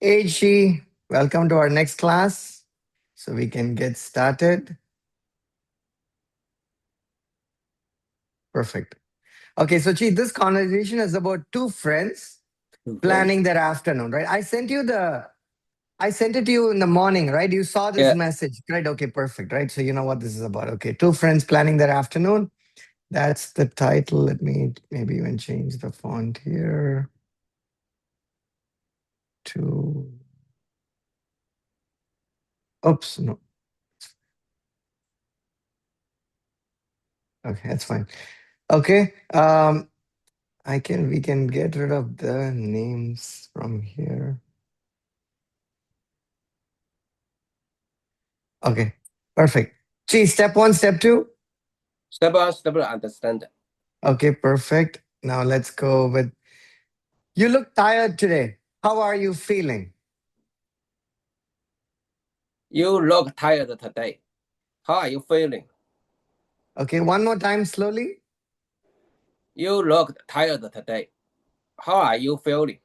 Hey, Chi, welcome to our next class. So we can get started. Perfect. Okay, so Chi, this conversation is about two friends Two friends. planning their afternoon, right? I sent it to you in the morning, right? You saw this Yeah, message, right? Okay, perfect, right? So you know what this is about. Okay, two friends planning their afternoon. That's the title. Let me maybe even change the font here to. Oops, no. Okay, that's fine. Okay. We can get rid of the names from here. Okay, perfect. See, step one, step two. step by understand. Okay, perfect. Now let's go with you look tired today. How are you feeling? You look tired today. How are you feeling? Okay, one more time slowly. You look tired today. How are you feeling?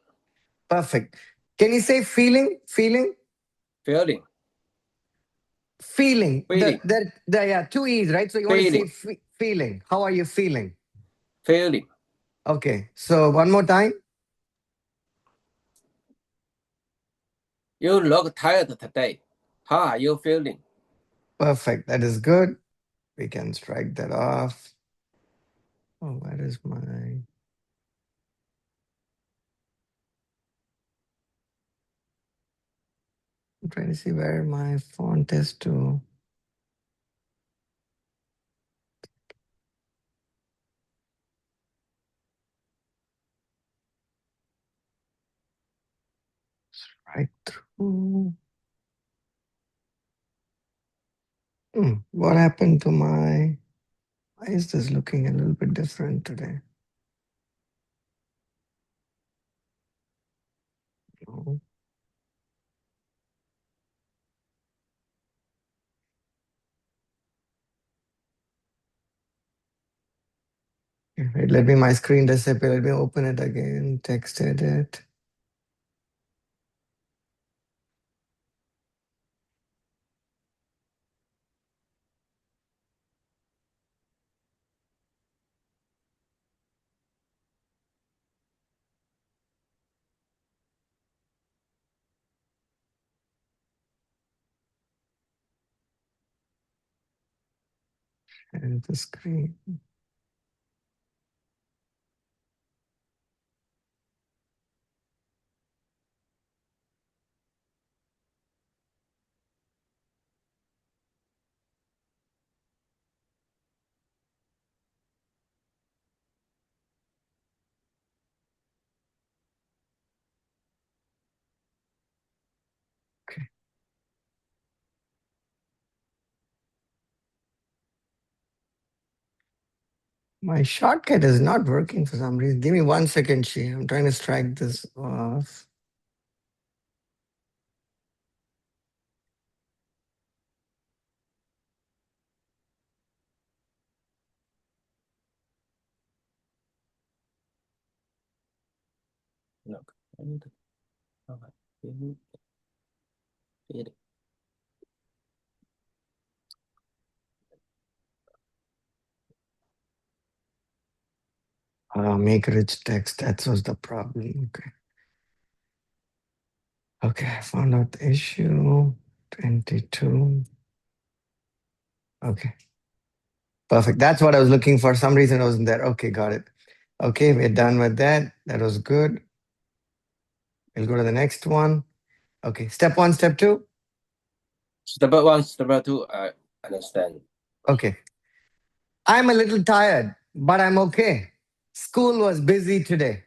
Perfect. Can you say feeling? Feeling? Feeling, Feeling. feeling, Yeah, two E's, right? So you want to say feeling, feeling. How are you feeling? feeling. Okay, so one more time. You look tired today. How are you feeling? Perfect. That is good. We can strike that off. Oh, where is my. I'm trying to see where my font is to. Right through. What happened to my. Why is this looking a little bit different today? No. Okay, wait, let me my screen disappear. Let me open it again. Text edit. And the screen. Okay. My shortcut is not working for some reason. Give me 1 second, Chi. I'm trying to strike this off. Look, how are you feeling? Make rich text. That was the problem. Okay. Okay, I found out the issue. 22. Okay. Perfect. That's what I was looking for. Some reason it wasn't there. Okay, got it. Okay, we're done with that. That was good. We'll go to the next one. Okay, step one, step two. Step one, step two, I understand. Okay. I'm a little tired, but I'm okay. School was busy today.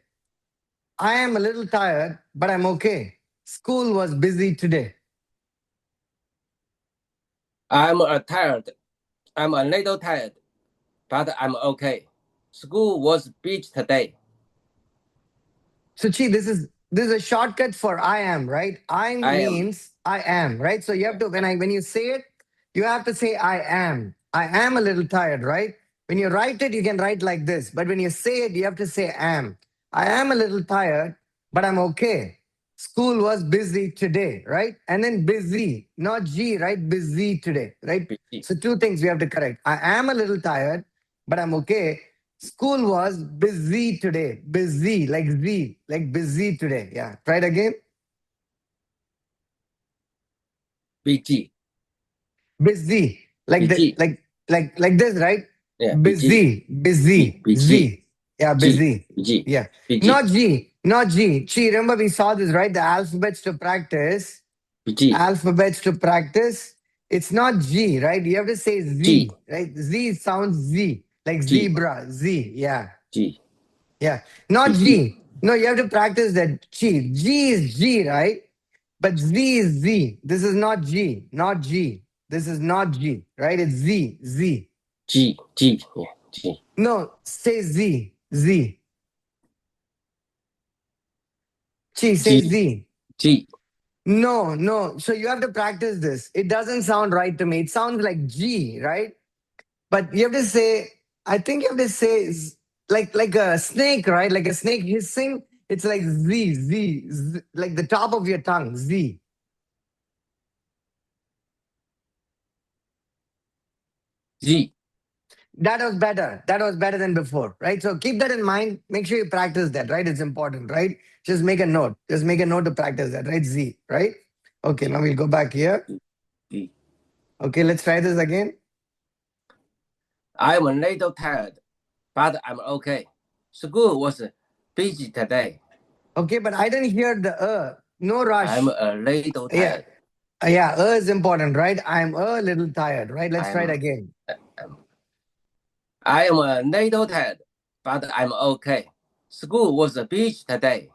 I am a little tired, but I'm okay. School was busy today. I'm tired. I'm a little tired, but I'm okay. School was beach today. So Chi, this is a shortcut for I am, right? I I am. means I am, right? So you have to when you say it, you have to say I am. I am a little tired, right? When you write it, you can write like this. But when you say it, you have to say am. I am a little tired, but I'm okay. School was busy today, right? And then busy, not G, right? Busy today, right? busy, So two things we have to correct. I am a little tired, but I'm okay. School was busy today. Busy, like Z, like busy today. Yeah. Try it again. busy, Busy. Like the busy, like this, right? yeah, Busy, busy, busy, Z. Yeah, G, busy. busy, Yeah. busy, Not G, not G. Chi, remember we saw this, right? The alphabets to practice. busy, Alphabets to practice. It's not G, right? You have to say G, Z, right? Z sounds Z, like G, zebra, Z. Yeah. G, Yeah. Not busy, G. No, you have to practice that G. G is G, right? But Z is Z. This is not G, not G. This is not G, right? It's Z, Z. G, G, yeah, G, No, say Z, Z. Chi, say G, Z. G, No, no. So you have to practice this. It doesn't sound right to me. It sounds like G, right? But you have to say, I think you have to say like a snake, right? Like a snake hissing. It's like Z, Z, Z, like the top of your tongue, Z. Z, That was better. That was better than before, right? So keep that in mind. Make sure you practice that, right? It's important, right? Just make a note. Just make a note to practice that, right? Z, right? Okay, now we'll go back here. G. Okay, let's try this again. I'm a little tired, but I'm okay. School was busy today. Okay, but I didn't hear the no I'm rush. a little Yeah, tired. yeah, is important, right? I'm a little tired, right? Let's try it I'm, again. I am a little tired, but I'm okay. School was busy today.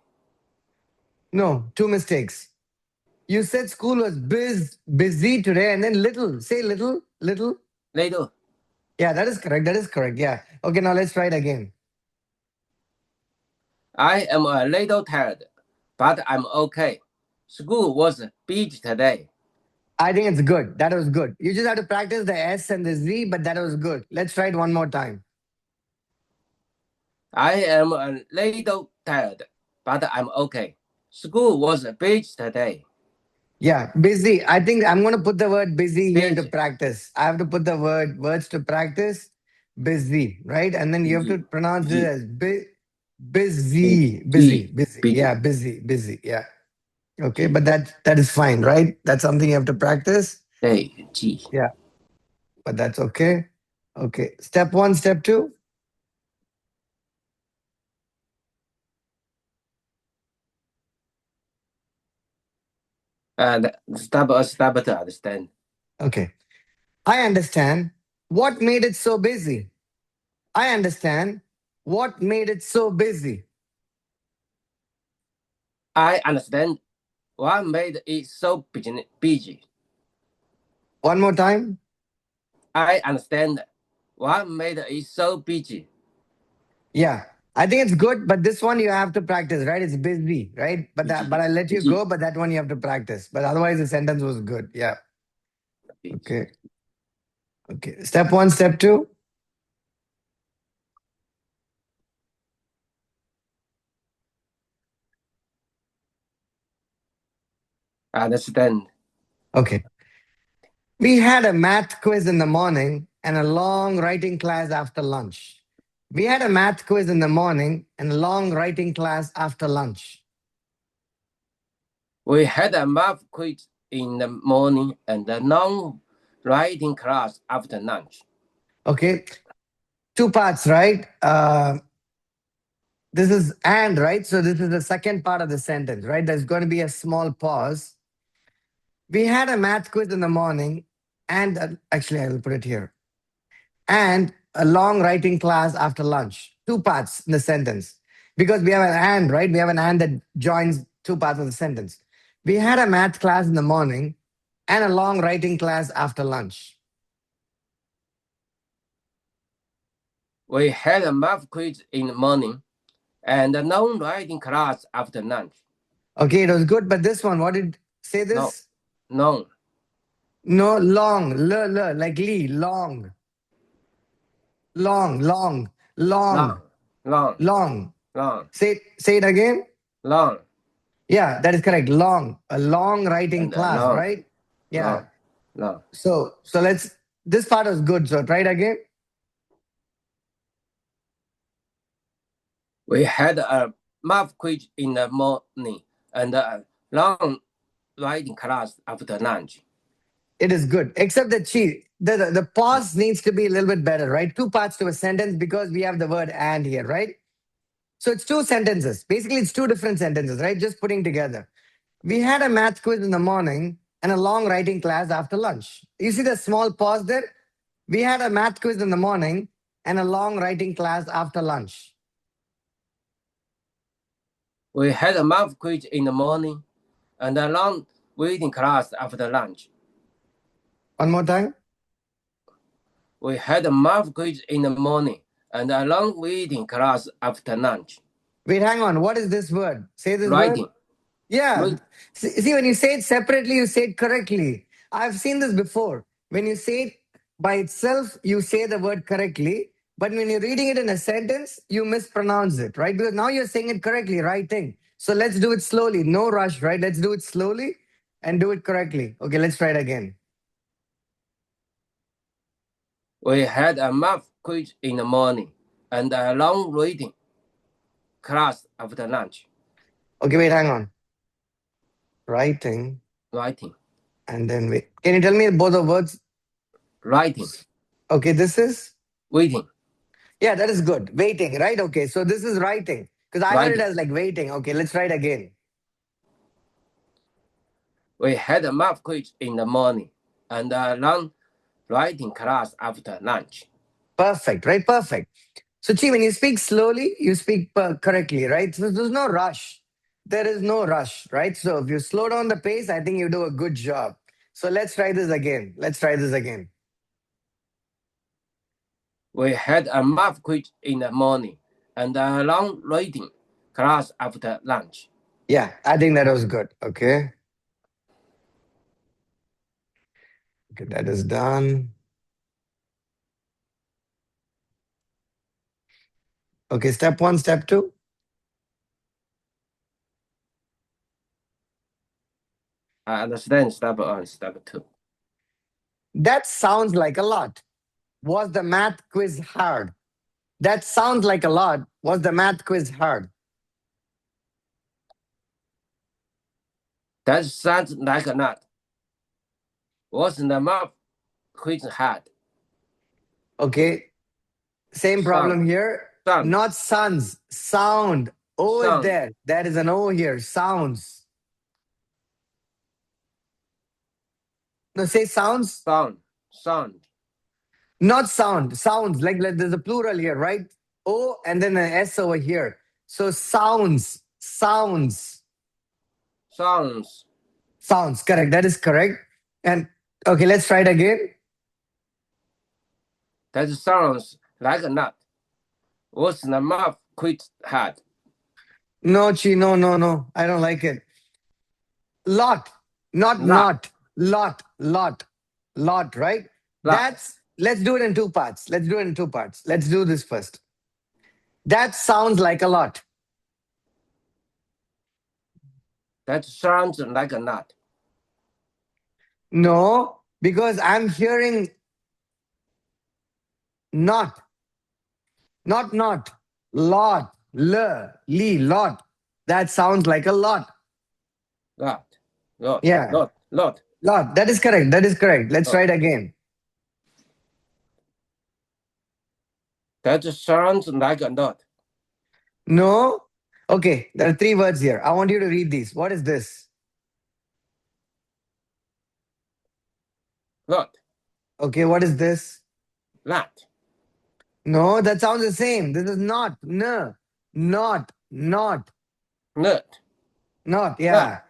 No, two mistakes. You said school was busy today, and then little. Say little, little. Little, Yeah, that is correct. That is correct. Yeah. Okay, now let's try it again. I am a little tired, but I'm okay. School was busy today. I think it's good. That was good. You just have to practice the S and the Z, but that was good. Let's try it one more time. I am a little tired, but I'm okay. School was busy today. Yeah, busy. I think I'm going to put the word busy here to Busy, practice. I have to put the words to practice. Busy, right? And then you have to busy, pronounce it busy, as busy, busy. busy. Yeah, busy. Yeah. Okay, but that is fine, right? That's something you have to practice. Busy. Yeah, but that's okay. Okay. Step one, step two. And stop to understand. Okay. I understand. What made it so busy? I understand. What made it so busy? I understand what made it so busy. One more time. I understand what made it so busy. Yeah. I think it's good, but this one you have to practice, right? It's busy, right? But I let you Busy, go, but that one you have to practice. But otherwise the sentence was good. Yeah. busy. Okay. Okay. Step one, step two. Understand. Okay. We had a math quiz in the morning and a long writing class after lunch. We had a math quiz in the morning and a long writing class after lunch. We had a math quiz in the morning and a long writing class after lunch. Okay. Two parts, right? This is and, right? So this is the second part of the sentence, right? There's going to be a small pause. We had a math quiz in the morning and actually, I will put it here. And a long writing class after lunch. Two parts in the sentence. Because we have an and, right? We have an and that joins two parts of the sentence. We had a math class in the morning and a long writing class after lunch. We had a math quiz in the morning and a long writing class after lunch. Okay, it was good, but this one, what did say this? No. No, long, like Lee, long. Long, long, long, Long. long. Long. Say it again. Long. Yeah, that is correct. Long. A long writing And class, long, right? Yeah. long. So let's, this part was good. So try it again. We had a math quiz in the morning and a long writing class after lunch. It is good. Except that the pause needs to be a little bit better, right? Two parts to a sentence because we have the word and here, right? So it's two sentences. Basically, it's two different sentences, right? Just putting together. We had a math quiz in the morning and a long writing class after lunch. You see the small pause there? We had a math quiz in the morning and a long writing class after lunch. We had a math quiz in the morning and a long reading class after lunch. One more time. We had a math quiz in the morning and a long reading class after lunch. Wait, hang on. What is this word? Say this Writing. word. Yeah. Read- See, when you say it separately, you say it correctly. I've seen this before. When you say it by itself, you say the word correctly. But when you're reading it in a sentence, you mispronounce it, right? Because now you're saying it correctly, right thing. So let's do it slowly. No rush, right? Let's do it slowly and do it correctly. Okay, let's try it again. We had a math quiz in the morning and a long reading class after lunch. Okay, wait, hang on. Writing. Writing. And then wait. Can you tell me both the words? Writing. Okay, this is? Waiting. Yeah, that is good. Waiting, right? Okay, so this is writing. Because I heard it Writing. as like waiting. Okay, let's try it again. We had a math quiz in the morning and a long writing class after lunch. Perfect, right? Perfect. So, Chi, when you speak slowly, you speak correctly, right? So, there's no rush. There is no rush, right? So, if you slow down the pace, I think you do a good job. So, let's try this again. Let's try this again. We had a math quiz in the morning and a long reading class after lunch. Yeah, I think that was good. Okay. Okay, that is done. Okay, step one, step two. I understand step one, step two. That sounds like a lot. Was the math quiz hard? That sounds like a lot. Was the math quiz hard? That sounds like a lot. Was the math quiz hard? Okay, same problem Sound. here. Sound. Not sons, sound. O is Sound. there. There is an O here. Sounds. No, say sounds. Sound. Sound. Not sound. Sounds. Like there's a plural here, right? O and then an S over here. So sounds. Sounds. Sounds. Sounds. Correct. That is correct. And okay, let's try it again. That sounds like a lot. Was the math quiz hard? No, Chi. No. I don't like it. Lot. Not. Lot. Lot, right? Lot. Let's do it in two parts. Let's do this first. That sounds like a lot. That sounds like a lot. No, because I'm hearing not, lot, lot. That sounds like a lot. Lot. Yeah. Lot. Lot. That is correct. Let's try it again. That sounds like a lot. No. Okay, there are three words here. I want you to read these. What is this? Lot. Okay, what is this? Lot. No, that sounds the same. This is not. No. Not. Not. Yeah. Not.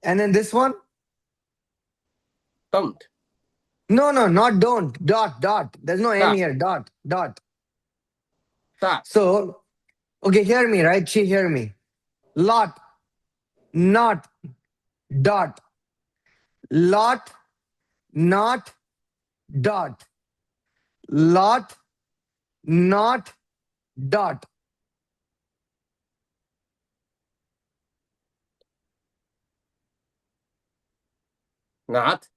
And then this one? Don't. No, not don't. Dot. There's no N Dot. here. Dot. Dot. So, okay, hear me, right? She hear me. Lot, not, dot. Lot, not, dot. Lot, not, dot. Not.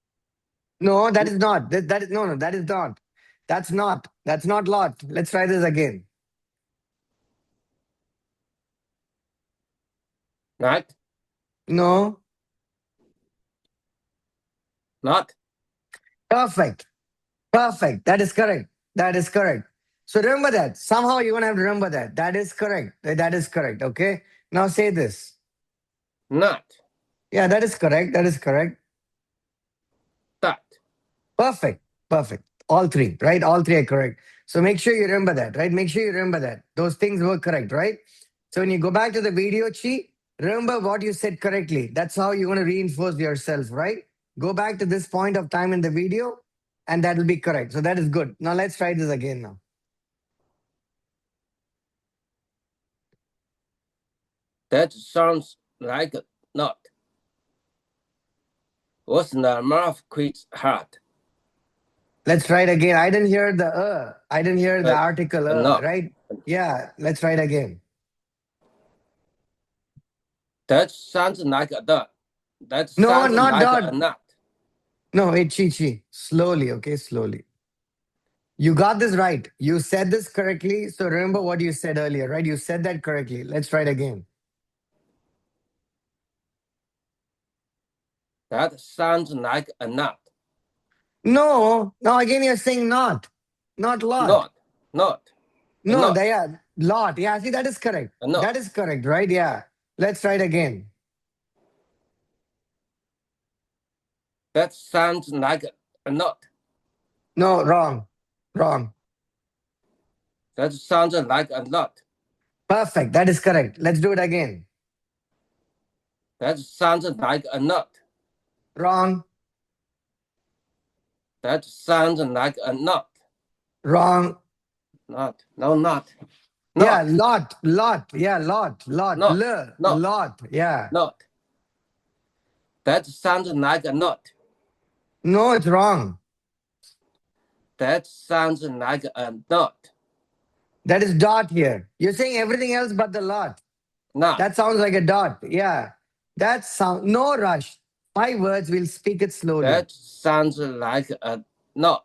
No, that is not. That is no, that is not. That's not. That's not lot. Let's try this again. Not. No. Not. Perfect. Perfect. That is correct. That is correct. So remember that. Somehow you're gonna have to remember that. That is correct. That is correct. Okay. Now say this. Not. Yeah, that is correct. That is correct. That. Perfect. Perfect. All three, right? All three are correct. So make sure you remember that, right? Make sure you remember that. Those things were correct, right? So when you go back to the video, Chi, remember what you said correctly. That's how you're going to reinforce yourself, right? Go back to this point of time in the video and that will be correct. So that is good. Now let's try this again now. That sounds like not. Was the mouth quite hard? Let's try it again. I didn't hear the I didn't hear the article not. right? Yeah, let's try it again. That sounds like a dot. That No, sounds not like dot. a nut. No, it's Chi. Slowly, okay? Slowly. You got this right. You said this correctly. So remember what you said earlier, right? You said that correctly. Let's try it again. That sounds like a nut. No, no, again you're saying not. Not lot. Not. Not. No, not. yeah, lot. Yeah, see, that is correct. Not. That is correct, right? Yeah. Let's try it again. That sounds like a nut. No, wrong. Wrong. That sounds like a nut. Perfect. That is correct. Let's do it again. That sounds like a nut. Wrong. That sounds like a nut. Wrong. Not. No, not. Yeah, lot. Yeah, lot. Not. Not. Not. Lot. Yeah. Not. That sounds like a nut. No, it's wrong. That sounds like a nut. That is dot here. You're saying everything else but the lot. Not. That sounds like a dot. Yeah. That sound. No rush. 5 words. We'll speak it slowly. That sounds like a nut.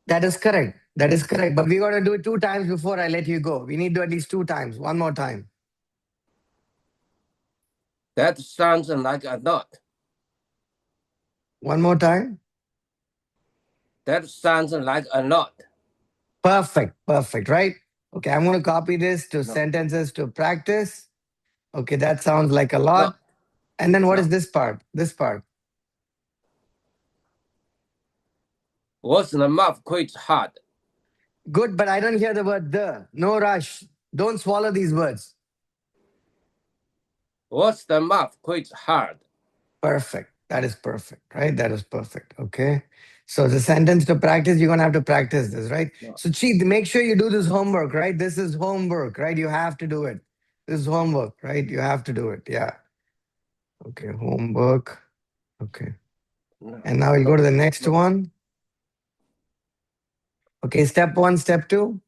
That is correct. That is correct. But we got to do it 2 times before I let you go. We need to at least 2 times. One more time. That sounds like a nut. One more time. That sounds like a nut. Perfect. Perfect. Right? Okay. I'm going to copy this to sentences to practice. Okay. That sounds like a lot. No. And then what is this part? This part. Was the mouth quite hard? Good, but I don't hear the word the. No rush. Don't swallow these words. Was the mouth quite hard? Perfect. That is perfect, right? That is perfect. Okay. So the sentence to practice, you're going to have to practice this, right? No. So Chi, make sure you do this homework, right? This is homework, right? You have to do it. This is homework, right? You have to do it. Yeah. Okay. Homework. Okay. No. And now we'll go to the next one. Okay. Step 1, step 2.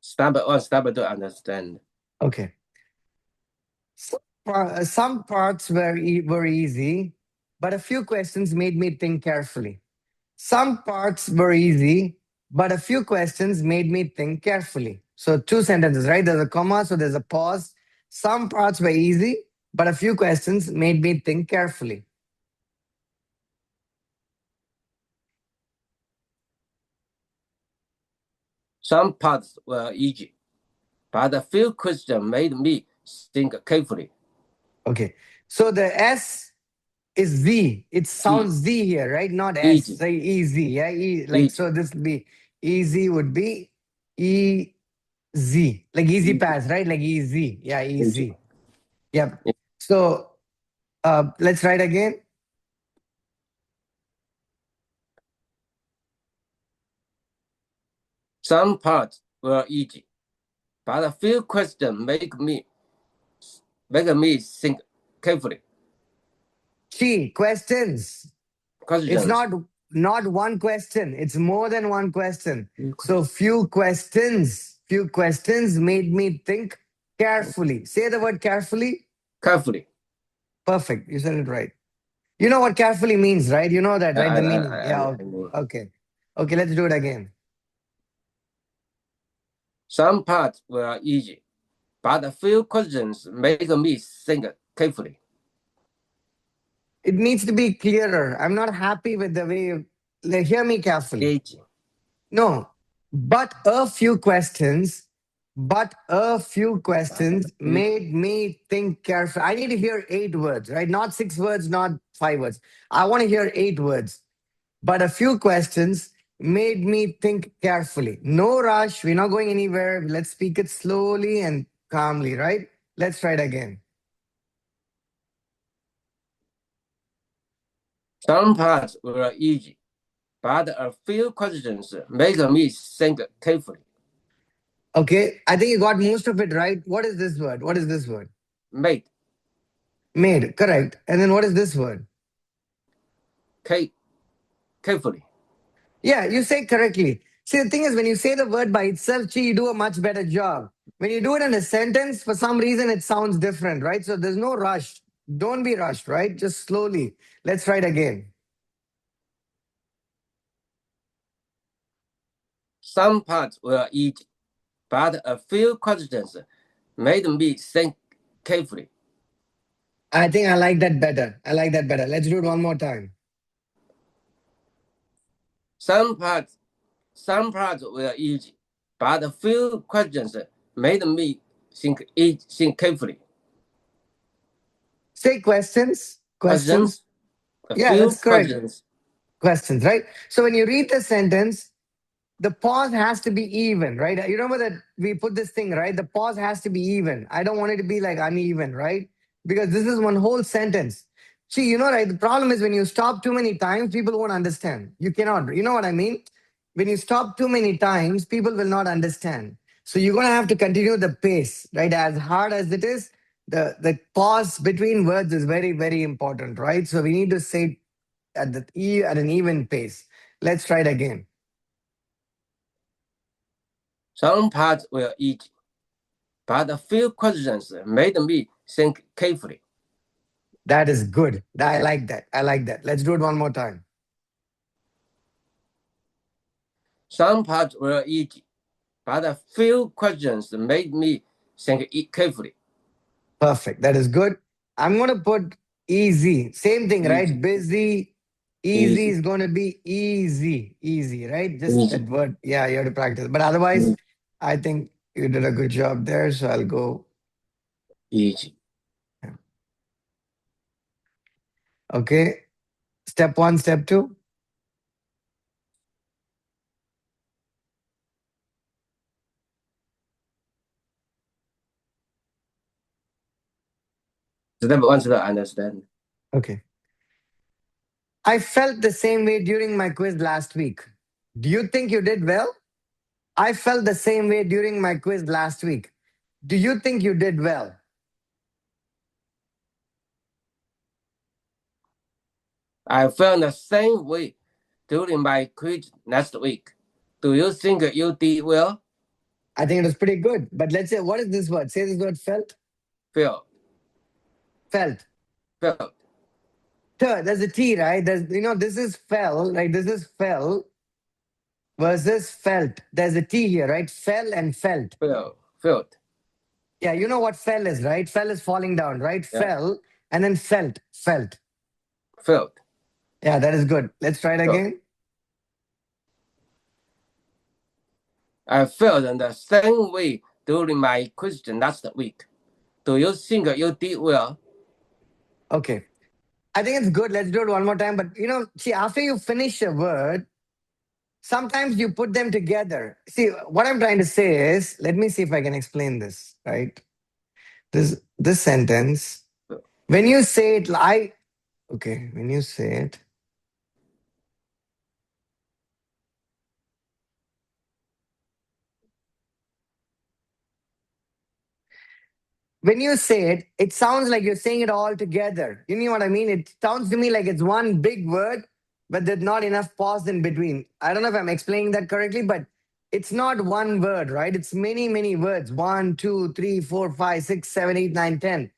Step 1, step 2, understand. Okay. Some parts were easy, but a few questions made me think carefully. Some parts were easy, but a few questions made me think carefully. So 2 sentences, right? There's a comma, so there's a pause. Some parts were easy, but a few questions made me think carefully. Some parts were easy, but a few questions made me think carefully. Okay. So the S is Z. It sounds Z here, right? Not S. Easy. Say easy. Yeah. Easy. So this would be easy would be E-Z. Like easy pass, right? Like easy. Yeah, easy. Yep. Yeah. So let's write again. Some parts were easy, but a few questions make me think carefully. Questions. It's not one question. It's more than one question. So few questions few questions made me think carefully. Say the word carefully. Carefully. Perfect. You said it right. You know what carefully means, right? You know that, right? The I, meaning. I, Yeah. I Okay. know. Okay. Okay. Let's do it again. Some parts were easy, but a few questions make me think carefully. It needs to be clearer. I'm not happy with the way you hear me carefully. Easy. No, but a few questions, made me think carefully. I need to hear 8 words, right? Not 6 words, not 5 words. I want to hear 8 words. But a few questions made me think carefully. No rush. We're not going anywhere. Let's speak it slowly and calmly, right? Let's try it again. Some parts were easy, but a few questions make me think carefully. Okay, I think you got most of it right. What is this word? What is this word? Made. Made, correct. And then what is this word? Carefully. Yeah, you say correctly. See, the thing is, when you say the word by itself, Chi, you do a much better job. When you do it in a sentence, for some reason, it sounds different, right? So there's no rush. Don't be rushed, right? Just slowly. Let's try it again. Some parts were easy, but a few questions made me think carefully. I think I like that better. I like that better. Let's do it one more time. Some parts were easy, but a few questions made me think carefully. Say questions. Questions. A Yeah, few that's correct. questions. Questions, right? So when you read the sentence, the pause has to be even, right? You remember that we put this thing, right? The pause has to be even. I don't want it to be like uneven, right? Because this is one whole sentence. See, you know, right? The problem is when you stop too many times, people won't understand. You cannot, you know what I mean? When you stop too many times, people will not understand. So you're going to have to continue the pace, right? As hard as it is, the pause between words is very, very important, right? So we need to say at at an even pace. Let's try it again. Some parts were easy, but a few questions made me think carefully. That is good. I like that. I like that. Let's do it one more time. Some parts were easy, but a few questions made me think carefully. Perfect. That is good. I'm going to put easy. Same thing, Easy. right? Busy. Easy is going to be easy. Easy, right? Just that word. Yeah, you have to practice. But otherwise, I think you did a good job there. So I'll go. Easy. Yeah. Okay. Step 1, step 2. Step 1 to understand. Okay. I felt the same way during my quiz last week. Do you think you did well? I felt the same way during my quiz last week. Do you think you did well? I felt the same way during my quiz last week. Do you think you did well? I think it was pretty good. But let's say, what is this word? Say this word felt. Felt. Felt. Felt. There's a T, right? This is fell, right? This is fell versus felt. There's a T here, right? Fell and felt. Felt. Yeah, you know what fell is, right? Fell is falling down, right? Yeah. Fell and then felt. Felt. Yeah, that is good. Let's try it again. I felt the same way during my quiz last week. Do you think you did well? Okay. I think it's good. Let's do it one more time. But see, after you finish a word, sometimes you put them together. See, what I'm trying to say is, let me see if I can explain this, right? This sentence, when you say it, when you say it, it sounds like you're saying it all together. You know what I mean? It sounds to me like it's one big word, but there's not enough pause in between. I don't know if I'm explaining that correctly, but it's not one word, right? It's many, many words. 1, 2, 3, 4, 5, 6, 7, 8, 9, 10.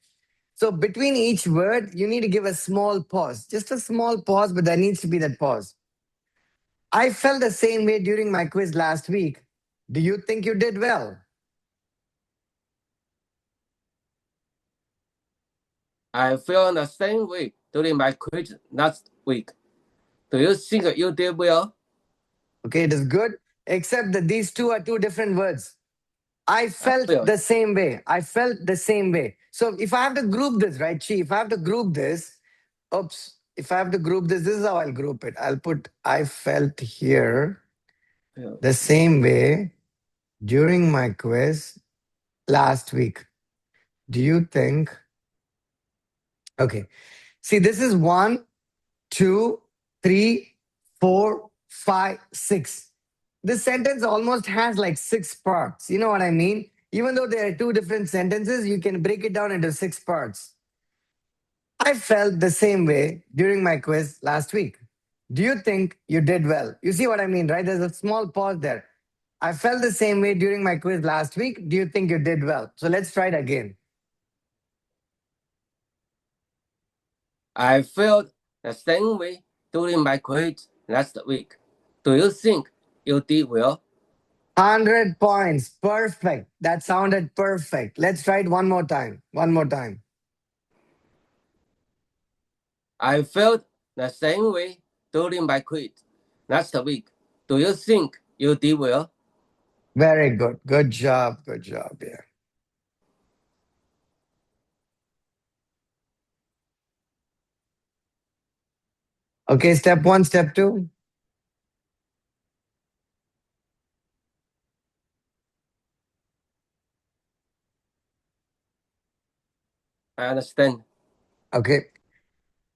So between each word, you need to give a small pause, just a small pause, but there needs to be that pause. I felt the same way during my quiz last week. Do you think you did well? I feel the same way during my quiz last week. Do you think you did well? Okay, it is good, except that these two are two different words. I I felt feel the same way. I felt the same way. So if I have to group this, right, Chi, if I have to group this, oops, if I have to group this is how I'll group it. I'll put I felt here feel. the same way during my quiz last week. Do you think? Okay. See, this is 1, 2, 3, 4, 5, 6. This sentence almost has like 6 parts. You know what I mean? Even though there are two different sentences, you can break it down into 6 parts. I felt the same way during my quiz last week. Do you think you did well? You see what I mean, right? There's a small pause there. I felt the same way during my quiz last week. Do you think you did well? So let's try it again. I felt the same way during my quiz last week. Do you think you did well? 100 points. Perfect. That sounded perfect. Let's try it one more time. One more time. I felt the same way during my quiz last week. Do you think you did well? Very good. Good job. Good job. Yeah. Okay, step 1, step 2. I understand. Okay.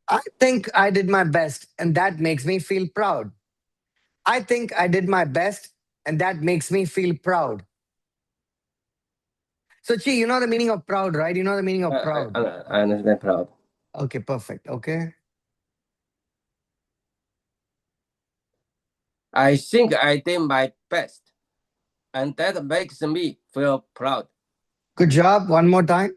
I think I did my best, and that makes me feel proud. I think I did my best, and that makes me feel proud. So, Chi, you know the meaning of proud, right? You know the meaning of proud. I understand proud. Okay, perfect. Okay. I think I did my best, and that makes me feel proud. Good job. One more time.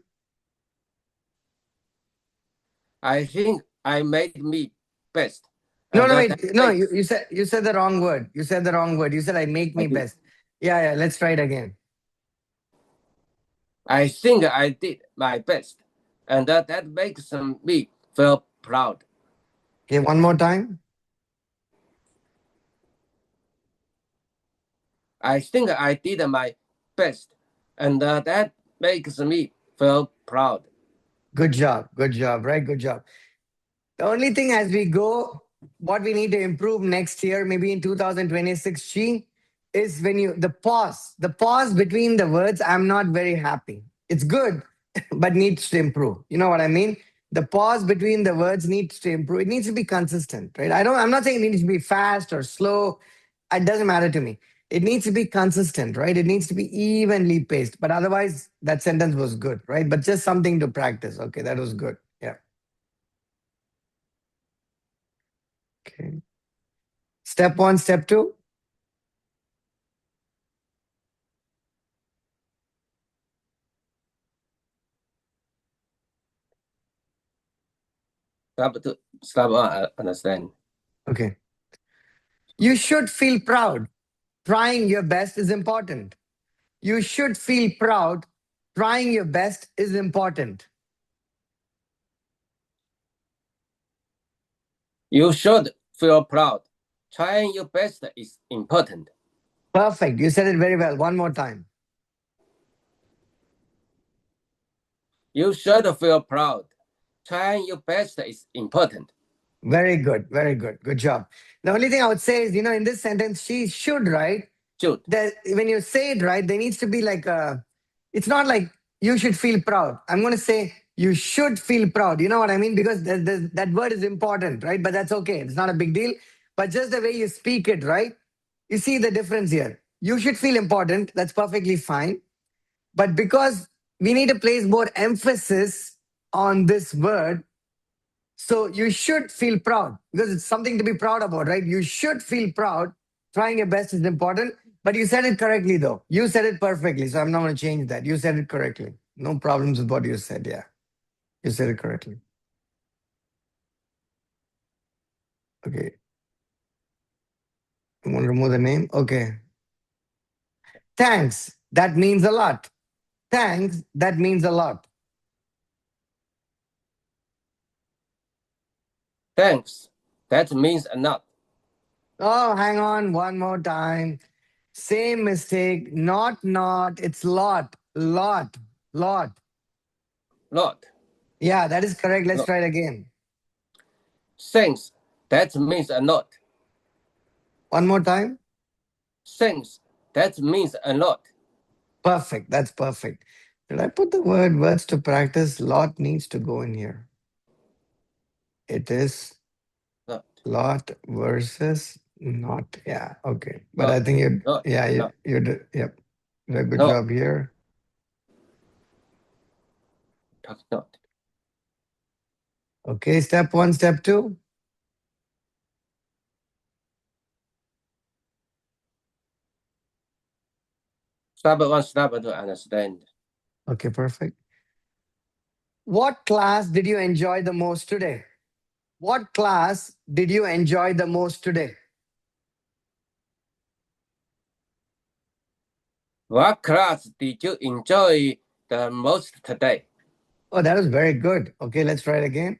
I think I made me best, No, and no, that wait. No, makes you said the wrong word. You said the wrong word. You said I make I me did. best. Yeah, yeah. Let's try it again. I think I did my best, and that makes me feel proud. Okay, one more time. I think I did my best, and that makes me feel proud. Good job. Good job. Right. Good job. The only thing as we go, what we need to improve next year, maybe in 2026, Chi, is when the pause between the words, I'm not very happy. It's good, but needs to improve. You know what I mean? The pause between the words needs to improve. It needs to be consistent, right? I'm not saying it needs to be fast or slow. It doesn't matter to me. It needs to be consistent, right? It needs to be evenly paced. But otherwise, that sentence was good, right? But just something to practice. Okay, that was good. Yeah. Okay. Step 1, step 2. Stop. I understand. Okay. You should feel proud. Trying your best is important. You should feel proud. Trying your best is important. You should feel proud. Trying your best is important. Perfect. You said it very well. One more time. You should feel proud. Trying your best is important. Very good. Very good. Good job. The only thing I would say is, in this sentence, she should, right? Should. That when you say it right, there needs to be like it's not like you should feel proud. I'm going to say you should feel proud. You know what I mean? Because that word is important, right? But that's okay. It's not a big deal. But just the way you speak it, right? You see the difference here. You should feel important. That's perfectly fine. But because we need to place more emphasis on this word, so you should feel proud because it's something to be proud about, right? You should feel proud. Trying your best is important. But you said it correctly, though. You said it perfectly, so I'm not going to change that. You said it correctly. No problems with what you said. Yeah, you said it correctly. Okay. You want to remove the name? Okay. Thanks. That means a lot. Thanks. That means a lot. Thanks. That means a lot. Oh, hang on. One more time. Same mistake. Not. It's lot. Lot. Lot. Lot. Yeah, that is correct. Let's Lot. try it again. Thanks. That means a lot. One more time. Thanks. That means a lot. Perfect. That's perfect. Did I put the word words to practice? Lot needs to go in here. It is Lot. lot versus not. Yeah. Okay. But Lot. I think you, Lot. yeah, Lot. you did. Yep. You did a good Lot. job here. Not. Okay. Step one, step two. Step one, step to understand. Okay. Perfect. What class did you enjoy the most today? What class did you enjoy the most today? What class did you enjoy the most today? Oh, that was very good. Okay. Let's try it again.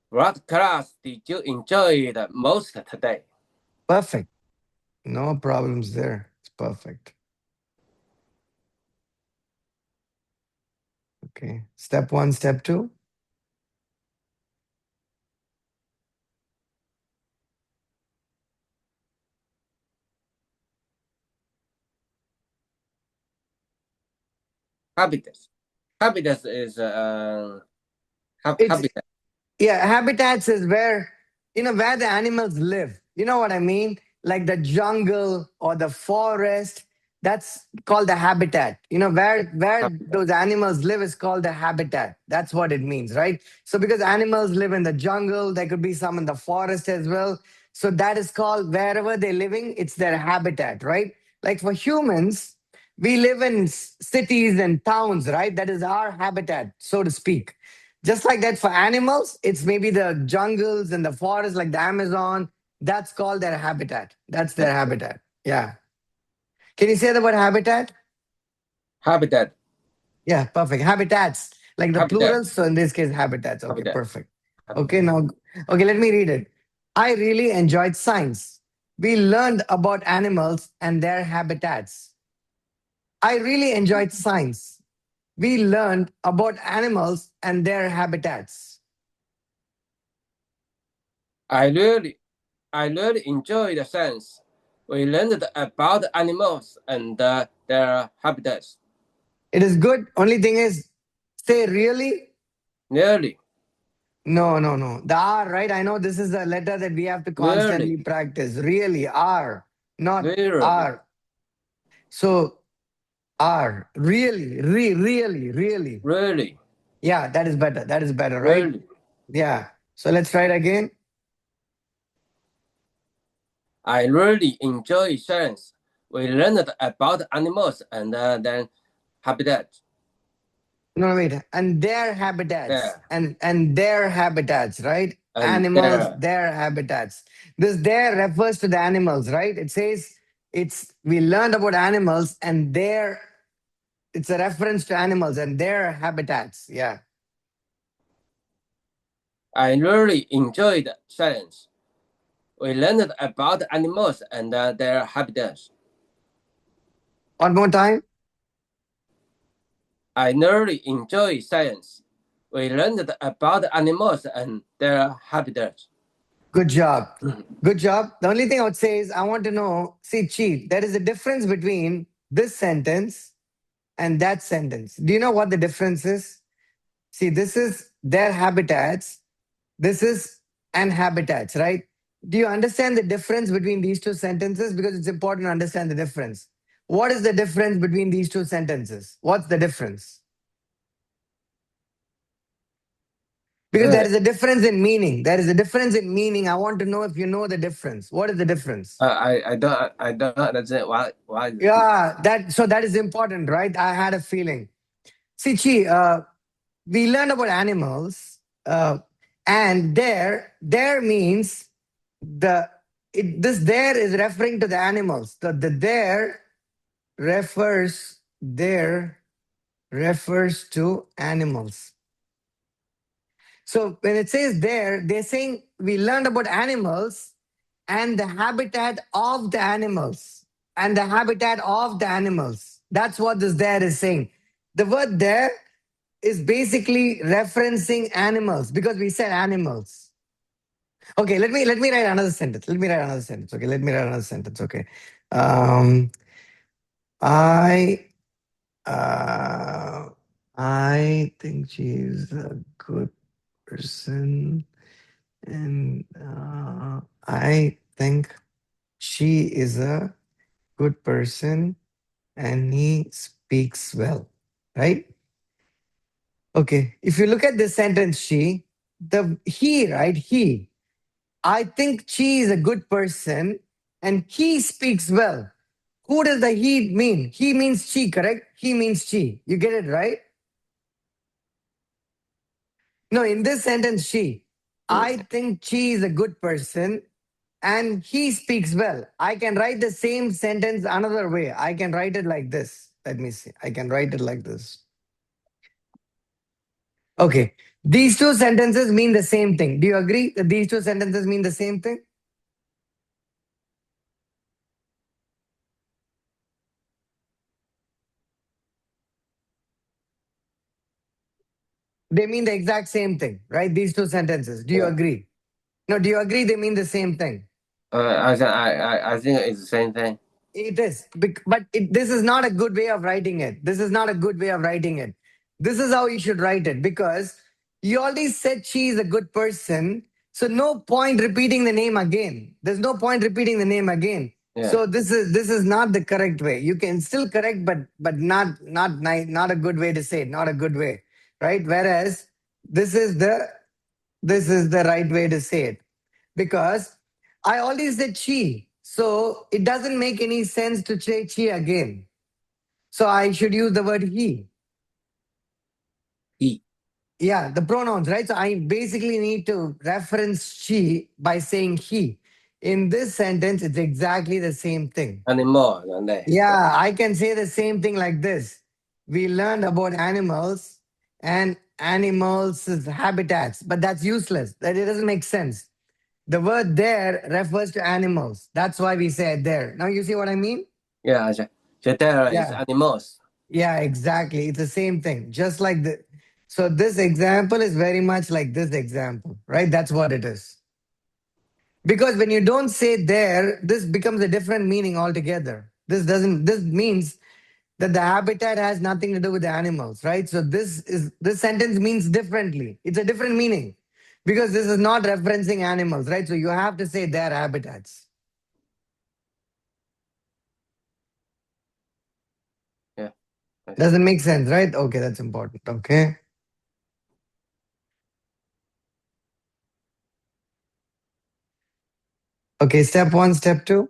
What class did you enjoy the most today? Perfect. No problems there. It's perfect. Okay. Step one, step two. Habitats. Habitats is It's habitat. Yeah, habitats is where the animals live. You know what I mean? Like the jungle or the forest. That's called the habitat. Where Habitat. those animals live is called the habitat. That's what it means, right? So because animals live in the jungle, there could be some in the forest as well. So that is called wherever they're living, it's their habitat, right? Like for humans, we live in cities and towns, right? That is our habitat, so to speak. Just like that for animals, it's maybe the jungles and the forests like the Amazon. That's called their habitat. That's their habitat. Yeah. Can you say the word habitat? Habitat. Yeah, perfect. Habitats, like the Habitat. plural. So in this case, habitats. Okay, Habitat. perfect. Okay, Habitat. now, okay, let me read it. I really enjoyed science. We learned about animals and their habitats. I really enjoyed science. We learned about animals and their habitats. I really enjoy the science. We learned about animals and their habitats. It is good. Only thing is, say really. Nearly. No. The R, right? I know this is a letter that we have to constantly Really. practice. Really, R, not Really. R. So R, really. Really. Yeah, that is better. That is better, right? Really. Yeah. So let's try it again. I really enjoy science. We learned about animals and their habitats. No, wait. And their habitats. There. And their habitats, right? And Animals, there. their habitats. This there refers to the animals, right? It says we learned about animals and their it's a reference to animals and their habitats. Yeah. I really enjoyed science. We learned about animals and their habitats. One more time. I really enjoy science. We learned about animals and their habitats. Good job. Good job. The only thing I would say is I want to know, see, Chief, there is a difference between this sentence and that sentence. Do you know what the difference is? See, this is their habitats. This is and habitats, right? Do you understand the difference between these two sentences? Because it's important to understand the difference. What is the difference between these two sentences? What's the difference? Because there is a difference in meaning. There is a difference in meaning. I want to know if you know the difference. What is the difference? I don't understand why. Yeah, that is important, right? I had a feeling. See, Chi, we learned about animals, and there means this there is referring to the animals. The there refers to animals. So when it says there, they're saying we learned about animals and the habitat of the animals. And the habitat of the animals. That's what this there is saying. The word there is basically referencing animals because we said animals. Okay, let me write another sentence. Okay, let me write another sentence. Okay. I think she's a good person, and I think she is a good person, and he speaks well, right? Okay, if you look at this sentence, right? I think she is a good person, and he speaks well. Who does the he mean? He means she, correct? He means she. You get it, right? No, in this sentence, I think she is a good person and he speaks well. I can write the same sentence another way. I can write it like this. Let me see. I can write it like this. Okay. These two sentences mean the same thing. Do you agree that these two sentences mean the same thing? They mean the exact same thing, right? These two sentences. Do you agree? No, do you agree they mean the same thing? I think it's the same thing. It is, but this is not a good way of writing it. This is not a good way of writing it. This is how you should write it because you already said she is a good person. So no point repeating the name again. There's no point repeating the name again. Yeah. So this is not the correct way. You can still correct, but not a good way to say it. Not a good way, right? Whereas this is the right way to say it because I already said she. So it doesn't make any sense to say she again. So I should use the word he. He. Yeah, the pronouns, right? So I basically need to reference she by saying he. In this sentence, it's exactly the same thing. Animal. Yeah, I can say the same thing like this. We learned about animals and animals' habitats, but that's useless. That it doesn't make sense. The word there refers to animals. That's why we said there. Now you see what I mean? Yeah, there is animals. Yeah, exactly. It's the same thing. Just like the so this example is very much like this example, right? That's what it is. Because when you don't say there, this becomes a different meaning altogether. This means that the habitat has nothing to do with the animals, right? So this sentence means differently. It's a different meaning because this is not referencing animals, right? So you have to say their habitats. Yeah. Doesn't make sense, right? Okay, that's important. Okay. Okay, step 1, step 2.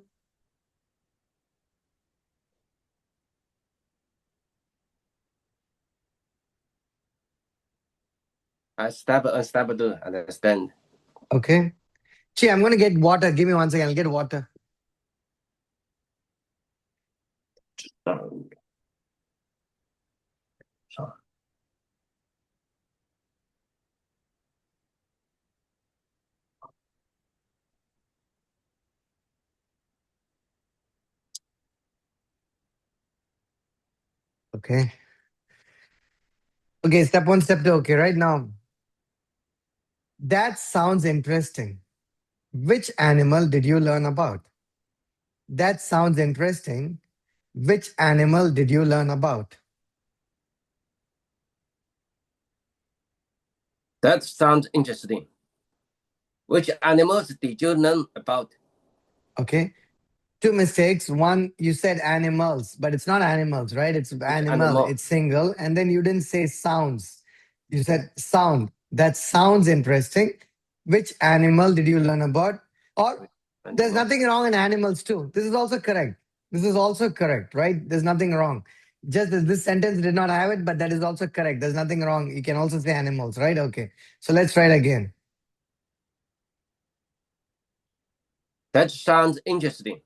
Step 2, understand. Okay. Gee, I'm going to get water. Give me 1 second. I'll get water. Okay. Okay, step 1, step 2. Okay, right now. That sounds interesting. Which animal did you learn about? That sounds interesting. Which animal did you learn about? That sounds interesting. Which animals did you learn about? Okay. 2 mistakes. One, you said animals, but it's not animals, right? It's animal. It's single. And then you didn't say sounds. You said sound. That sounds interesting. Which animal did you learn about? Or there's Animal. nothing wrong in animals too. This is also correct. This is also correct, right? There's nothing wrong. Just this sentence did not have it, but that is also correct. There's nothing wrong. You can also say animals, right? Okay. So let's try it again. That sounds interesting.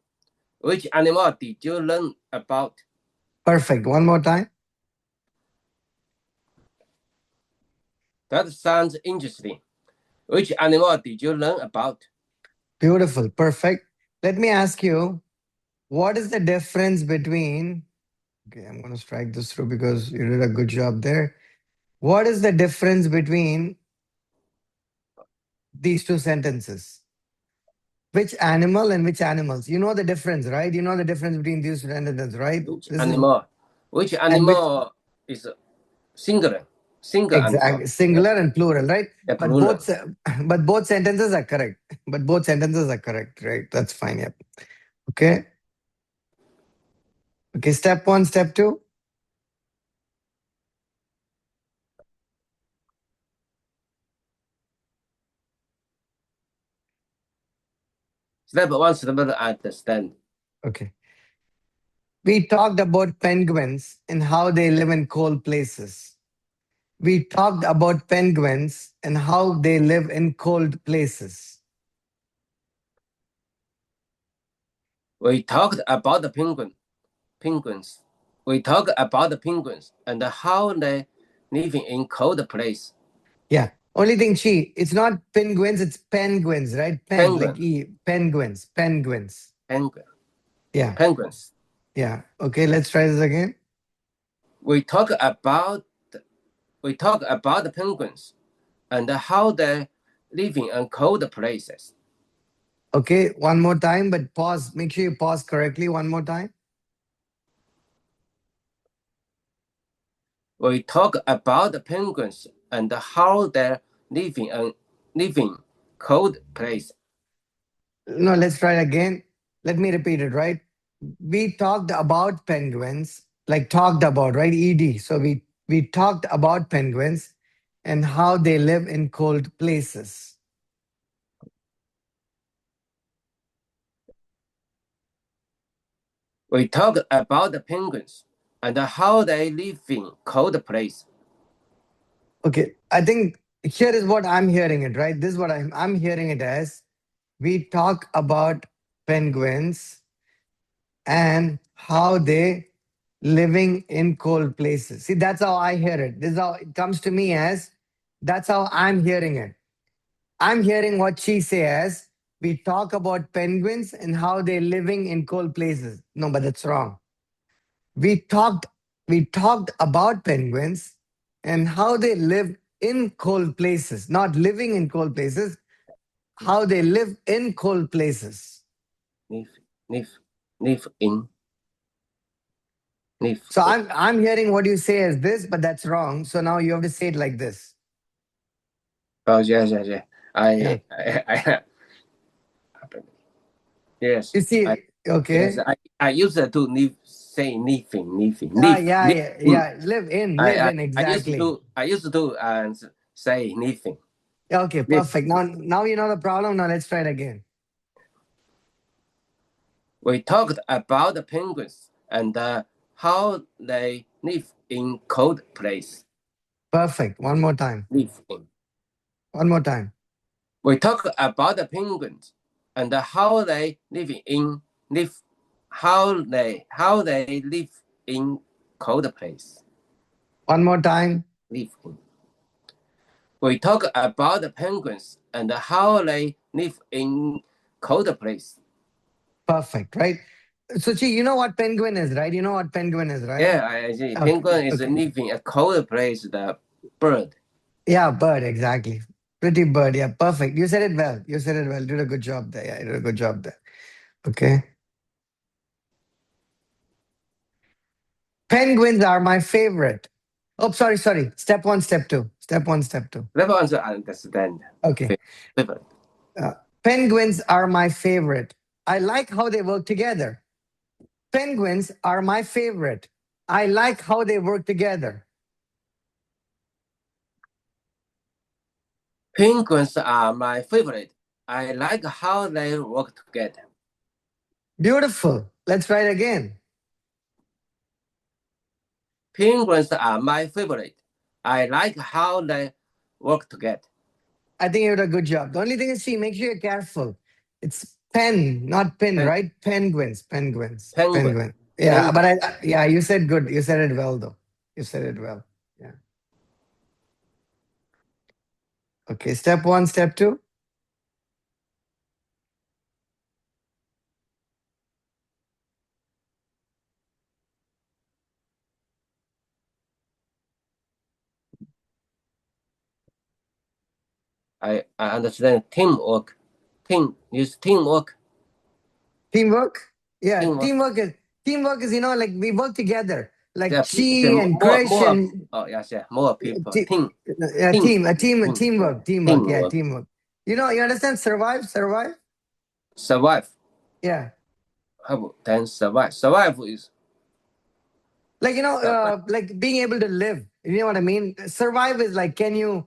Which animal did you learn about? Perfect. One more time. That sounds interesting. Which animal did you learn about? Beautiful. Perfect. Let me ask you, what is the difference between, okay, I'm going to strike this through because you did a good job there. What is the difference between these two sentences? Which animal and which animals? You know the difference, right? You know the difference between these two sentences, right? Which This is animal? Which and which animal is singular? Single animal. exact singular and plural, right? The But plural. but both sentences are correct. But both sentences are correct, right? That's fine. Yep. Okay. Okay. Step one, step two. Step one, step two, understand. Okay. We talked about penguins and how they live in cold places. We talked about penguins and how they live in cold places. We talked about the penguins. We talked about the penguins and how they living in cold place. Yeah. Only thing, it's not penguins, it's penguins, right? Penguin. Penguins, penguins. Penguin. Yeah. Penguins. Yeah. Okay, let's try this again. We talk about the penguins and how they living in cold places. Okay, one more time, but pause. Make sure you pause correctly. One more time. We talk about the penguins and how they living cold place. No, let's try it again. Let me repeat it, right? We talked about penguins, like talked about, right? ED. So we talked about penguins and how they live in cold places. We talk about the penguins and how they live in cold place. Okay, I think here is what I'm hearing it, right? This is what I'm hearing it as. We talk about penguins and how they living in cold places. See, that's how I hear it. This is how it comes to me as. That's how I'm hearing it. I'm hearing what she says. We talk about penguins and how they're living in cold places. No, but that's wrong. We talked we talked about penguins and how they live in cold places, not living in cold places, how they live in cold places. Live in. Live. So I'm hearing what you say as this, but that's wrong. So now you have to say it like this. Oh yeah. Yeah. Yes. You see, Yes. okay. I used to say living. Yeah. Live in, I used exactly. to say living. Okay, Live. perfect. Now you know the problem. Now let's try it again. We talked about the penguins and how they live in cold place. Perfect. One more time. Live in. One more time. We talk about the penguins and how they live how they live in cold place. One more time. Live in. We talk about the penguins and how they live in cold place. Perfect, right? So, you know what penguin is, right? You know what penguin is, right? Yeah, I see. Okay. Penguin is Okay. living a cold place. The bird. Yeah, bird, exactly. Pretty bird. Yeah, perfect. You said it well. You said it well. You did a good job there. Yeah, you did a good job there. Okay. Penguins are my favorite. Oh, sorry. Step one, step two. Step one, step two. Never answer understand. Okay. Favorite. Penguins are my favorite. I like how they work together. Penguins are my favorite. I like how they work together. Penguins are my favorite. I like how they work together. Beautiful. Let's try it again. Penguins are my favorite. I like how they work together. I think you did a good job. The only thing is, see, make sure you're careful. It's pen, not pin, Pen- right? Penguins, penguins, Penguin. penguin. Yeah, Penguin. but yeah, you said good. You said it well, though. You said it well. Yeah. Okay, step 1, step 2. I understand teamwork. Use teamwork. Teamwork. Yeah, Teamwork. teamwork is, like we work together. Like Yeah, Chi and Krish and more people. te- Team. yeah, teamwork. Teamwork. Yeah, teamwork. You understand? Survive. Survive. Yeah. How then survive? Survive is Like like being able to live. You know what I mean? Survive is like can you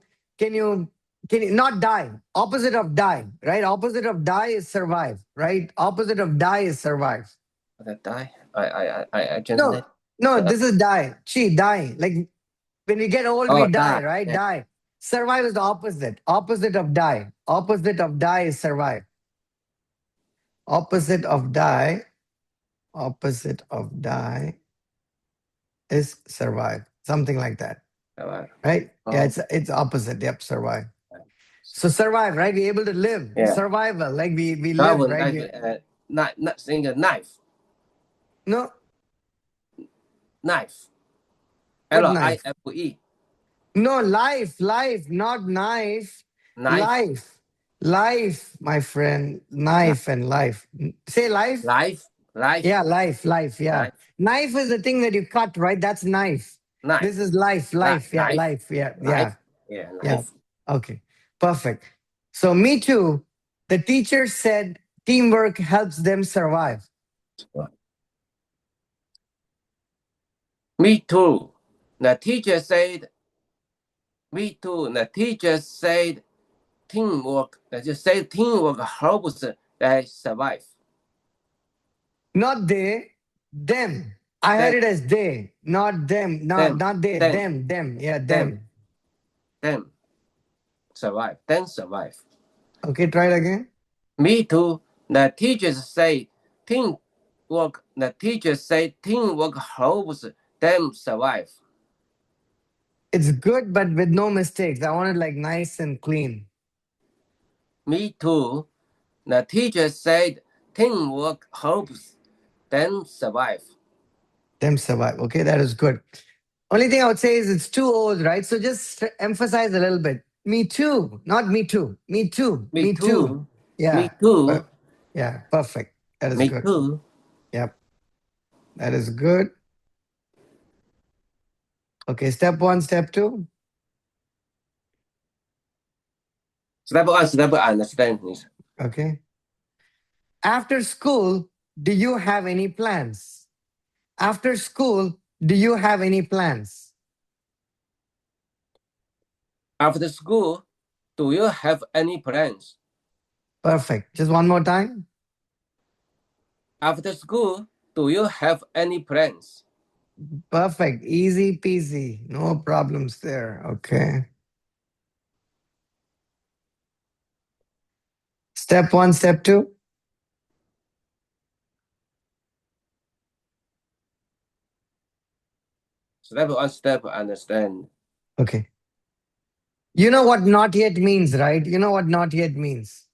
not die? Opposite of die, right? Opposite of die is survive, right? Opposite of die is survive. that die. I translate. No, this is die. Chi, die. Like when we get old, we die, Die. right? Yeah. Die. Survive is the opposite. Opposite of die. Opposite of die is survive. Opposite of die. Opposite of die is survive. Something like that. Survive. Right? Yeah, Oh. it's opposite. Yep, survive. So survive, right? Be able to live. Yeah. Survival, like we live, right? Not saying a knife. No, Knife. what knife? LIFE. No, life, not knife. Knife. Life, my friend. Knife and life. Say life. Life. Yeah, life. Yeah. Life. Knife is the thing that you cut, right? That's knife. Knife. This is life. Yeah, Knife. life. Yeah, Life. yeah. Life. Okay, perfect. So me too. The teacher said teamwork helps them survive. Me too. The teacher said. Me too. The teacher said teamwork. Just say teamwork helps they survive. Not they, them. I heard it as they, not them. Not they, them. Yeah, them. Them. Survive. Then survive. Okay, try it again. Me too. The teachers say teamwork. The teachers say teamwork helps them survive. It's good, but with no mistakes. I want it like nice and clean. Me too. The teacher said teamwork helps them survive. Them survive. Okay, that is good. Only thing I would say is it's too old, right? So just emphasize a little bit. Me too, not me too. Me too. Me too. Yeah. Me too. Yeah, perfect. That is Me good. too. Yep. That is good. Okay, step 1, step 2. Step 1, understand. Okay. After school, do you have any plans? After school, do you have any plans? After school, do you have any plans? Perfect. Just one more time. After school, do you have any plans? Perfect. Easy peasy. No problems there. Okay. Step 1, step 2. Step 1, step understand. Okay. You know what not yet means, right? You know what not yet means.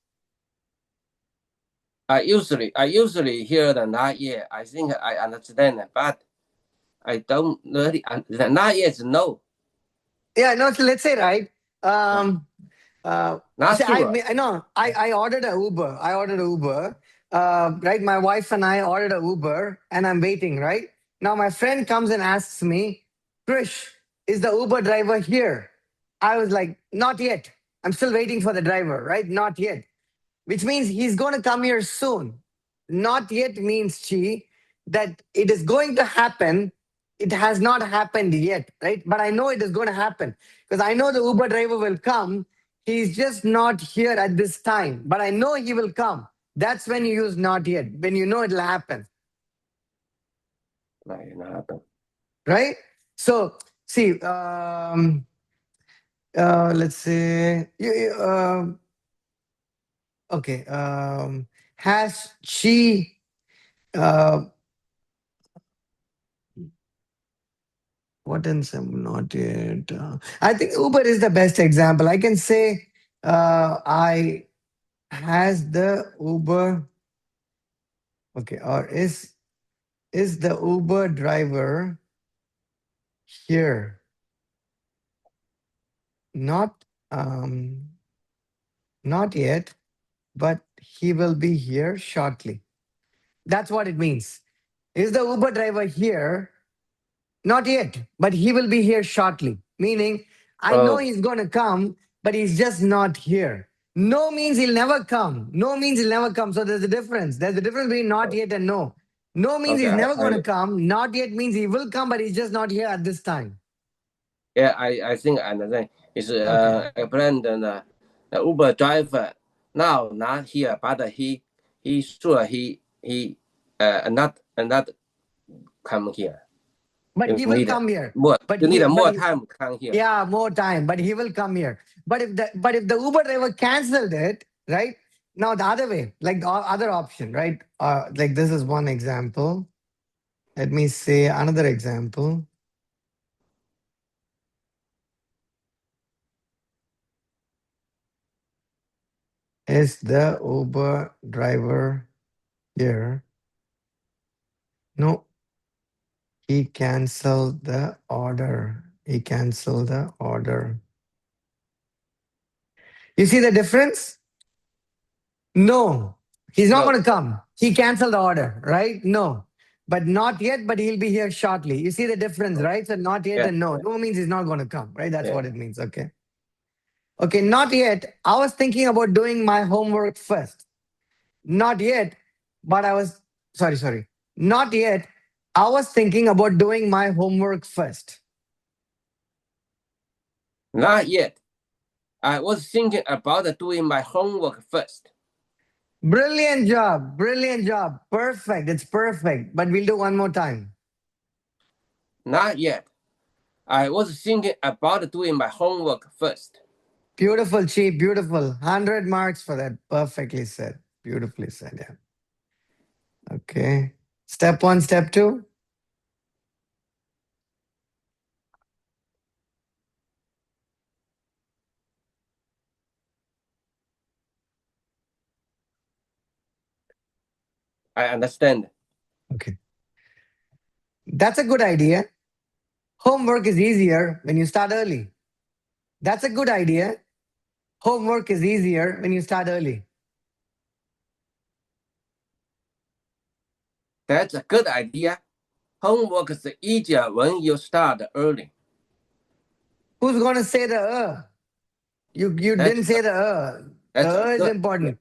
I usually hear the not yet. I think I understand it, but I don't really understand. Not yet is no. Yeah, no, so let's say, right? Not See, sure. I know. I ordered a Uber. Right? My wife and I ordered a Uber and I'm waiting, right? Now my friend comes and asks me, Krish, is the Uber driver here? I was like, not yet. I'm still waiting for the driver, right? Not yet. Which means he's going to come here soon. Not yet means, Chi, that it is going to happen. It has not happened yet, right? But I know it is going to happen because I know the Uber driver will come. He's just not here at this time, but I know he will come. That's when you use not yet, when you know it'll happen, Này nó happen. right? So, see, let's say, okay, has she, what else? I'm not yet. I think Uber is the best example. I can say, I has the Uber, okay, or is the Uber driver here? Not not yet, but he will be here shortly. That's what it means. Is the Uber driver here? Not yet, but he will be here shortly. Meaning, I know Oh, he's going to come, but he's just not here. No means he'll never come. No means he'll never come. So there's a difference. There's a difference between not yet and no. No means okay. he's never going to come. Not yet means he will come, but he's just not here at this time. Yeah, I think I understand. It's Okay. explain the Uber driver now not here, but he sure he not come here. But You he will need come here. more. But You need he, but more he, time to come here. yeah, more time. But he will come here. But if the Uber driver canceled it, right? Now the other way, like the other option, right? Like this is one example. Let me say another example. Is the Uber driver here? No, he canceled the order. He canceled the order. You see the difference? No, he's not No. going to come. He canceled the order, right? No, but not yet, but he'll be here shortly. You see the difference, right? So not yet Yeah, and no. yeah, No means he's not going to come, right? That's yeah. what it means. Okay. Okay, not yet. I was thinking about doing my homework first. Not yet, but I was, sorry. Not yet. I was thinking about doing my homework first. Not yet. I was thinking about doing my homework first. Brilliant job. Brilliant job. Perfect. It's perfect. But we'll do one more time. Not yet. I was thinking about doing my homework first. Beautiful, Chief. Beautiful. 100 marks for that. Perfectly said. Beautifully said. Yeah. Okay. Step one, step two. I understand. Okay. That's a good idea. Homework is easier when you start early. That's a good idea. Homework is easier when you start early. That's a good idea. Homework is easier when you start early. Who's going to say the You didn't say the That's a is good important.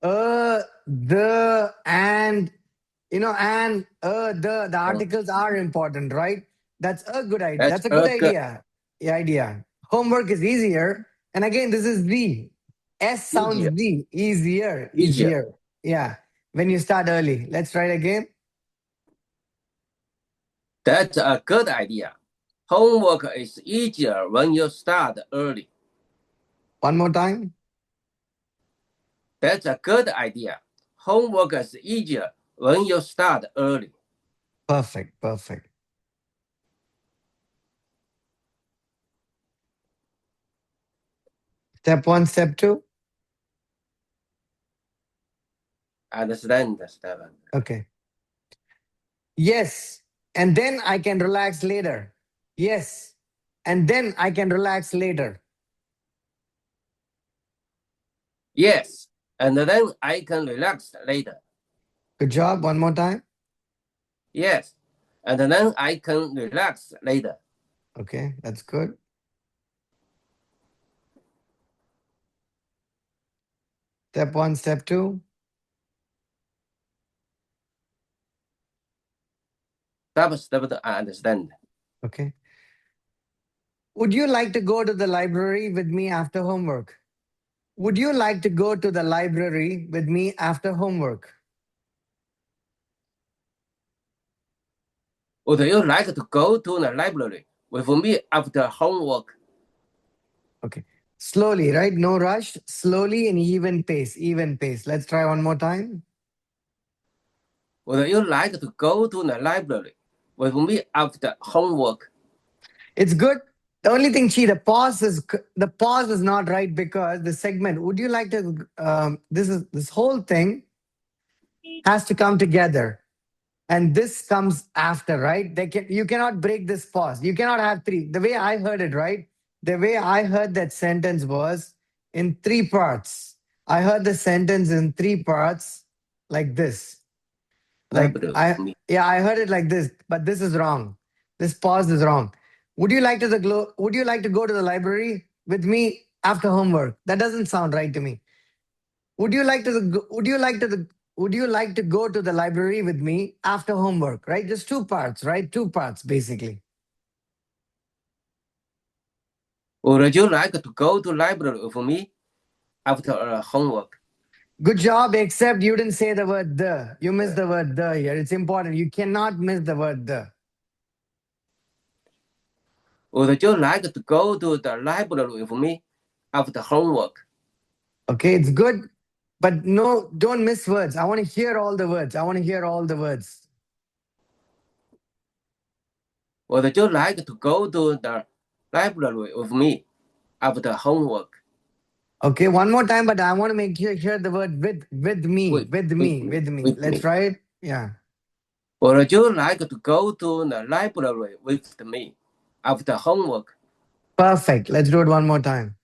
The, and, and the articles are important, right? That's a good idea. That's That's a good a good idea. The idea. Homework is easier. And again, this is the S sounds easier. the easier. Easier. Yeah. When you start early. Let's try it again. That's a good idea. Homework is easier when you start early. One more time. That's a good idea. Homework is easier when you start early. Perfect. Step one, step two. Understand, Stephen? Okay. Yes. And then I can relax later. Yes. And then I can relax later. Yes. And then I can relax later. Good job. One more time. Yes. And then I can relax later. Okay. That's good. Step one, step two. Step, I understand. Okay. Would you like to go to the library with me after homework? Would you like to go to the library with me after homework? Would you like to go to the library with me after homework? Okay. Slowly, right? No rush. Slowly and even pace. Even pace. Let's try one more time. Would you like to go to the library with me after homework? It's good. The only thing, Chi, the pause is not right because the segment. Would you like to? This whole thing has to come together, and this comes after, right? You cannot break this pause. You cannot have three. The way I heard it, right? The way I heard that sentence was in three parts. I heard the sentence in three parts, like this. Like Library I with me. yeah, I heard it like this, but this is wrong. This pause is wrong. Would you like to go to the library with me after homework? That doesn't sound right to me. Would you like to go to the library with me after homework? Right? Just two parts, right? Two parts basically. Would you like to go to library with me after homework? Good job, except you didn't say the word the. You missed the word the here. It's important. You cannot miss the word the. Would you like to go to the library with me after homework? Okay, it's good. But no, don't miss words. I want to hear all the words. I want to hear all the words. Would you like to go to the library with me after homework? Okay, one more time, but I want to make you hear the word with me. With me. Let's try it. Yeah. Would you like to go to the library with me after homework? Perfect. Let's do it one more time.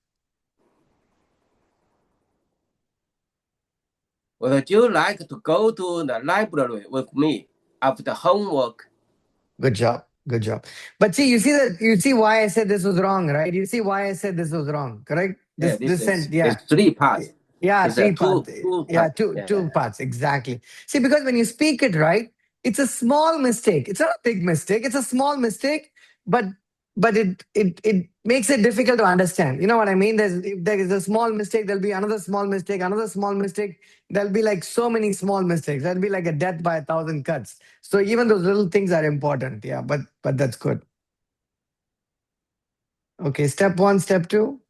Would you like to go to the library with me after homework? Good job. Good job. But see, you see why I said this was wrong, right? You see why I said this was wrong, correct? Yeah, Yeah. it's three parts. Yeah, It's three two parts. Yeah, parts. two parts. Exactly. See, because when you speak it right, it's a small mistake. It's not a big mistake. It's a small mistake, but it makes it difficult to understand. You know what I mean? If there is a small mistake, there'll be another small mistake, another small mistake. There'll be like so many small mistakes. There'll be like a death by 1,000 cuts. So even those little things are important. Yeah, but that's good. Okay, step one, step two.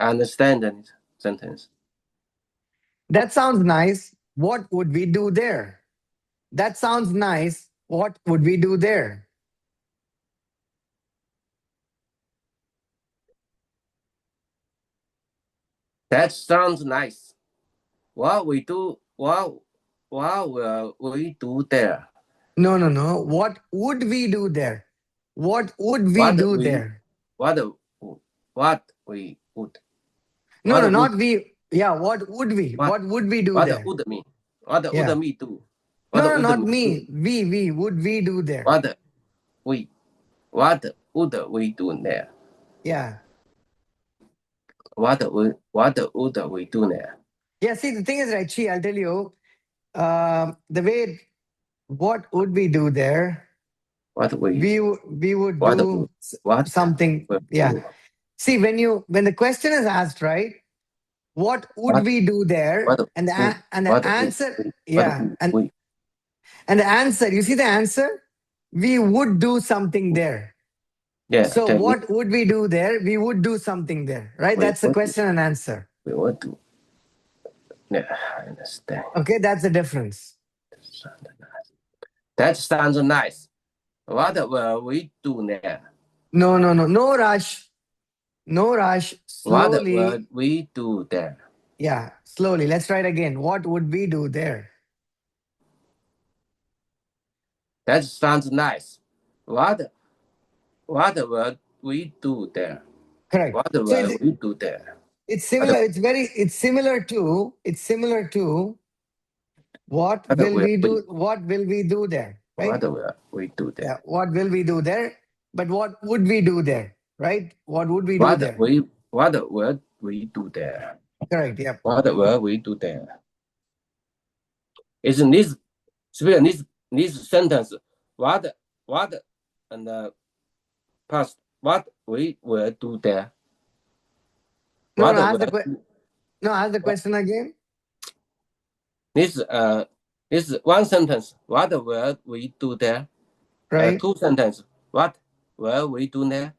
Understand the sentence. That sounds nice. What would we do there? That sounds nice. What would we do there? That sounds nice. What will we do there? No. What would we do there? What would we What do we there? what we would. No, What would not we. Yeah, what would we? what What would we do what there? would me? What Yeah. would me do? What No, would not me do? me. We. Would we do there? We what would we do there? Yeah. What would we do there? Yeah, see, the thing is, right, Chi, I'll tell you, the way, what would we do there? What we We would what do what something. will Yeah. do? See, when the question is asked, right? What would What we do there? what And would the what answer, would yeah, we and the answer, you see the answer? We would do something there. yeah So tell me what would we do there? We would do something there, right? we That's the question and answer. would do. Yeah, I understand. Okay, that's the difference. That sounds nice. What will we do there? No rush. No rush. What will Slowly. we do there? Yeah, slowly. Let's try it again. What would we do there? That sounds nice. What will we do there? Correct. What So will we do there? it's similar. It's similar to what What will will we do? What will we do there? Right? what will we do there? Yeah. What will we do there? But what would we do there? Right? What would we do there? What will we do there? Correct. Yeah. What will we do there? Isn't this sentence? What what and past what we will do there. No, What no, ask will- the question again. This is one sentence. What will we do there? Right. Two sentences. What will we do there?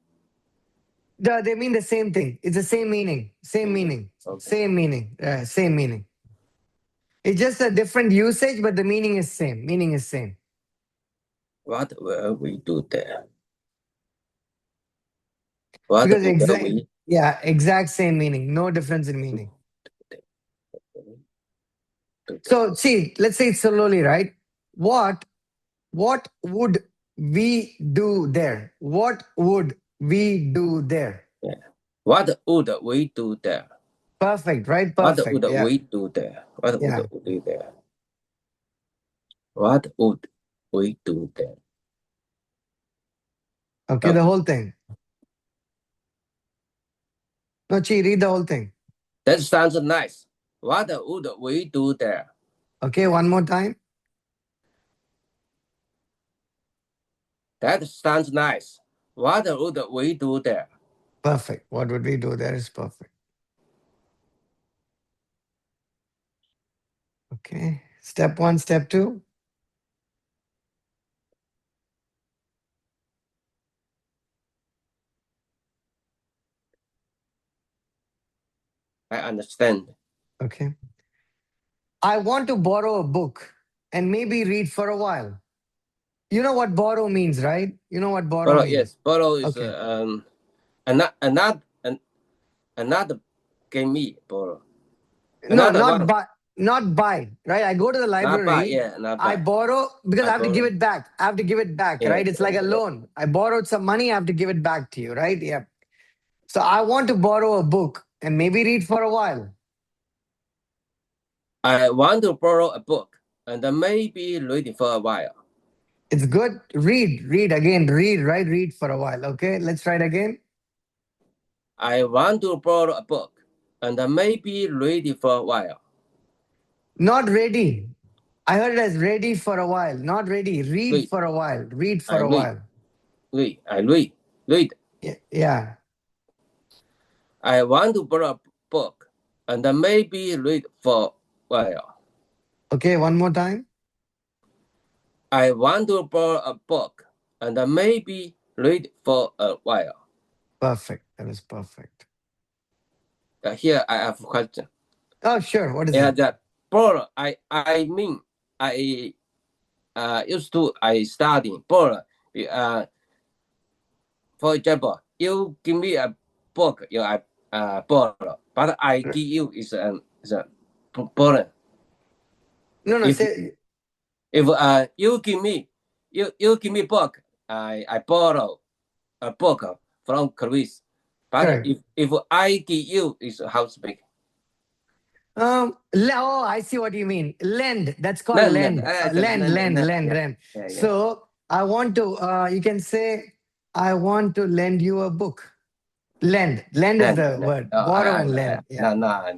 They mean the same thing. It's the same meaning. Same meaning. Okay. Same meaning. Same meaning. It's just a different usage, but the meaning is same. Meaning is same. What will we do there? What Because will we? exact same meaning. No difference in meaning. do there? So see, let's say it slowly, right? What would we do there? What would we do there? Yeah. What would we do there? Perfect, right? What Perfect. would Yeah. we do there? What Yeah. would we do there? What would we do there? Okay, the whole thing. No, Chi, read the whole thing. That sounds nice. What would we do there? Okay, one more time. That sounds nice. What would we do there? Perfect. What would we do there is perfect. Okay. Step 1, step 2. I understand. Okay. I want to borrow a book and maybe read for a while. You know what borrow means, right? You know what borrow means? Yes, borrow is Okay. Another gave me borrow. No, Another not buy, right? I go to the library. Not buy, yeah, not buy. I borrow because I have to give it back. I have to give it back, Yeah, right? It's like a loan. I borrowed some money, I have to give it back to you, right? Yeah. So I want to borrow a book and maybe read for a while. I want to borrow a book and maybe read it for a while. It's good. Read again. Read, right? Read for a while. Okay, let's try it again. I want to borrow a book and maybe read it for a while. Not ready. I heard it as ready for a while. Not ready. Read for a while. Read for a while. Read. Yeah. I want to borrow a book and maybe read for a while. Okay, one more time. I want to borrow a book and maybe read for a while. Perfect. That is perfect. Here I have a question. Oh, sure. What is it? That borrow. I mean I used to study borrow. For example, you give me a book, I borrow, but I give you is a borrow. No. If you give me book, I borrow a book from Chris. But Correct. if I give you, is how to speak? I see what you mean. Lend. That's called lend. Lend. Yeah. So I want to. You can say, I want to lend you a book. Lend. Lend is the word. Borrow and lend. Yeah. No. I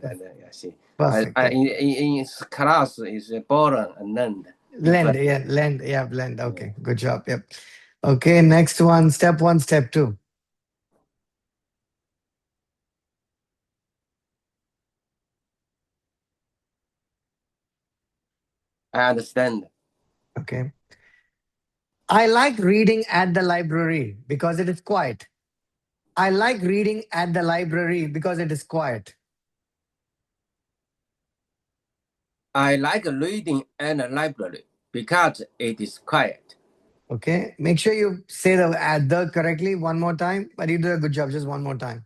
see. Perfect. In class is borrow and lend. Lend. Yeah. Lend. Yeah. Lend. Okay. Good job. Yep. Okay. Next one. Step 1, step 2. I understand. Okay. I like reading at the library because it is quiet. I like reading at the library because it is quiet. I like reading at the library because it is quiet. Okay. Make sure you say the correctly one more time, but you do a good job. Just one more time.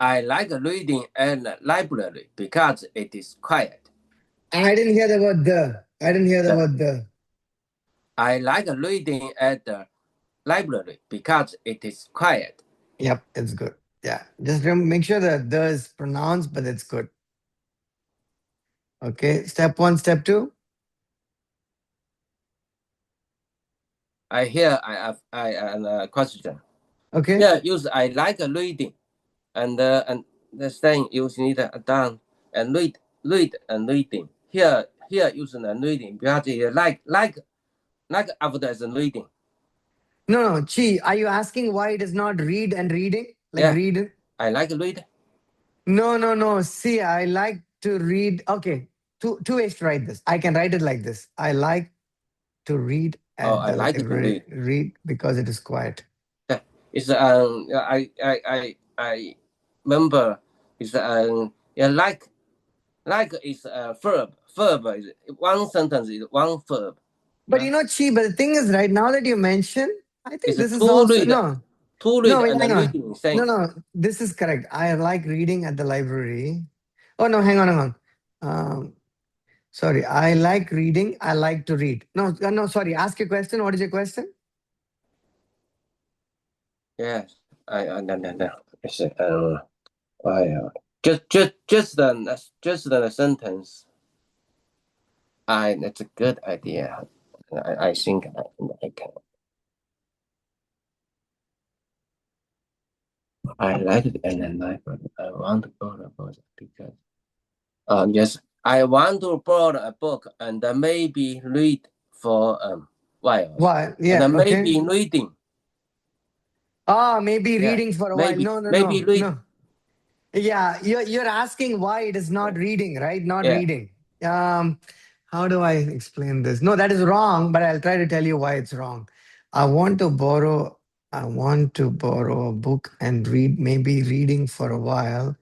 I like reading at the library because it is quiet. I didn't hear the word the. I like reading at the library because it is quiet. Yep, it's good. Yeah. Just make sure that the is pronounced, but it's good. Okay. Step 1, step 2. I have a question. Okay. Yeah, use I like reading, and the saying use need done and read and reading. Here using and reading because it like after as reading. No, Chi, are you asking why it is not read and reading? Like Yeah. read? I like read. No. See, I like to read. Okay, two ways to write this. I can write it like this. I like to read Oh, at I the like to read. read because it is quiet. Yeah. It's I remember it's yeah, like is a verb. Verb is one sentence is one verb. But you know, Chi, but the thing is, right now that you mention, I think It's this is to also read, no. to read No, wait, and hang on. reading same. No, this is correct. I like reading at the library. Oh no, hang on. Sorry, I like reading. I like to read. No, sorry. Ask your question. What is your question? Yes, I no. It's I just the sentence. That's a good idea. I think I can. I like it and I like it. I want to borrow a book because yes, I want to borrow a book and maybe read for while Why? and Yeah. then Okay. maybe reading. Maybe Yeah, reading for a while. maybe No. read. No. Yeah, you're asking why it is not reading, right? Not Yeah, reading. Um, how do I explain this? No, that is wrong, but I'll try to tell you why it's wrong. I want to borrow I want to borrow a book and read, maybe reading for a while.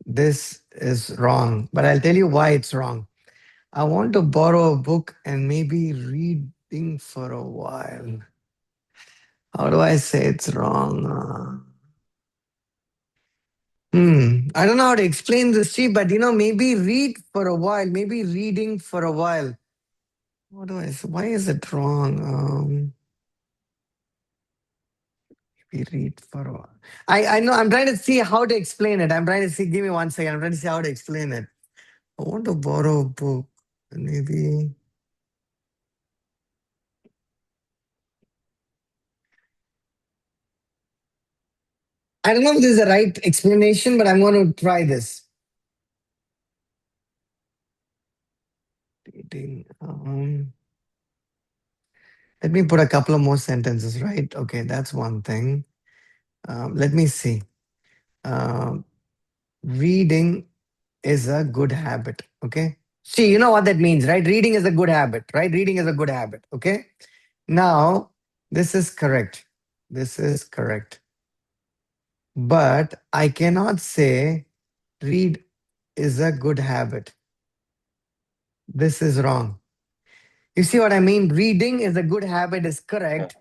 This is wrong, but I'll tell you why it's wrong. I want to borrow a book and maybe reading for a while. How do I say it's wrong? I don't know how to explain this to you, but maybe read for a while, maybe reading for a while. What do I say? Why is it wrong? Maybe read for a while. I know I'm trying to see how to explain it. I'm trying to see, give me 1 second. I'm trying to see how to explain it. I want to borrow a book. Maybe I don't know if this is the right explanation, but I'm going to try this. Reading. Let me put a couple of more sentences, right? Okay, that's one thing. Let me see. Um, Reading is a good habit. Okay. See, you know what that means, right? Reading is a good habit, right? Reading is a good habit. Okay. Now, this is correct. This is correct. But I cannot say read is a good habit. This is wrong. You see what I mean? Reading is a good habit is correct.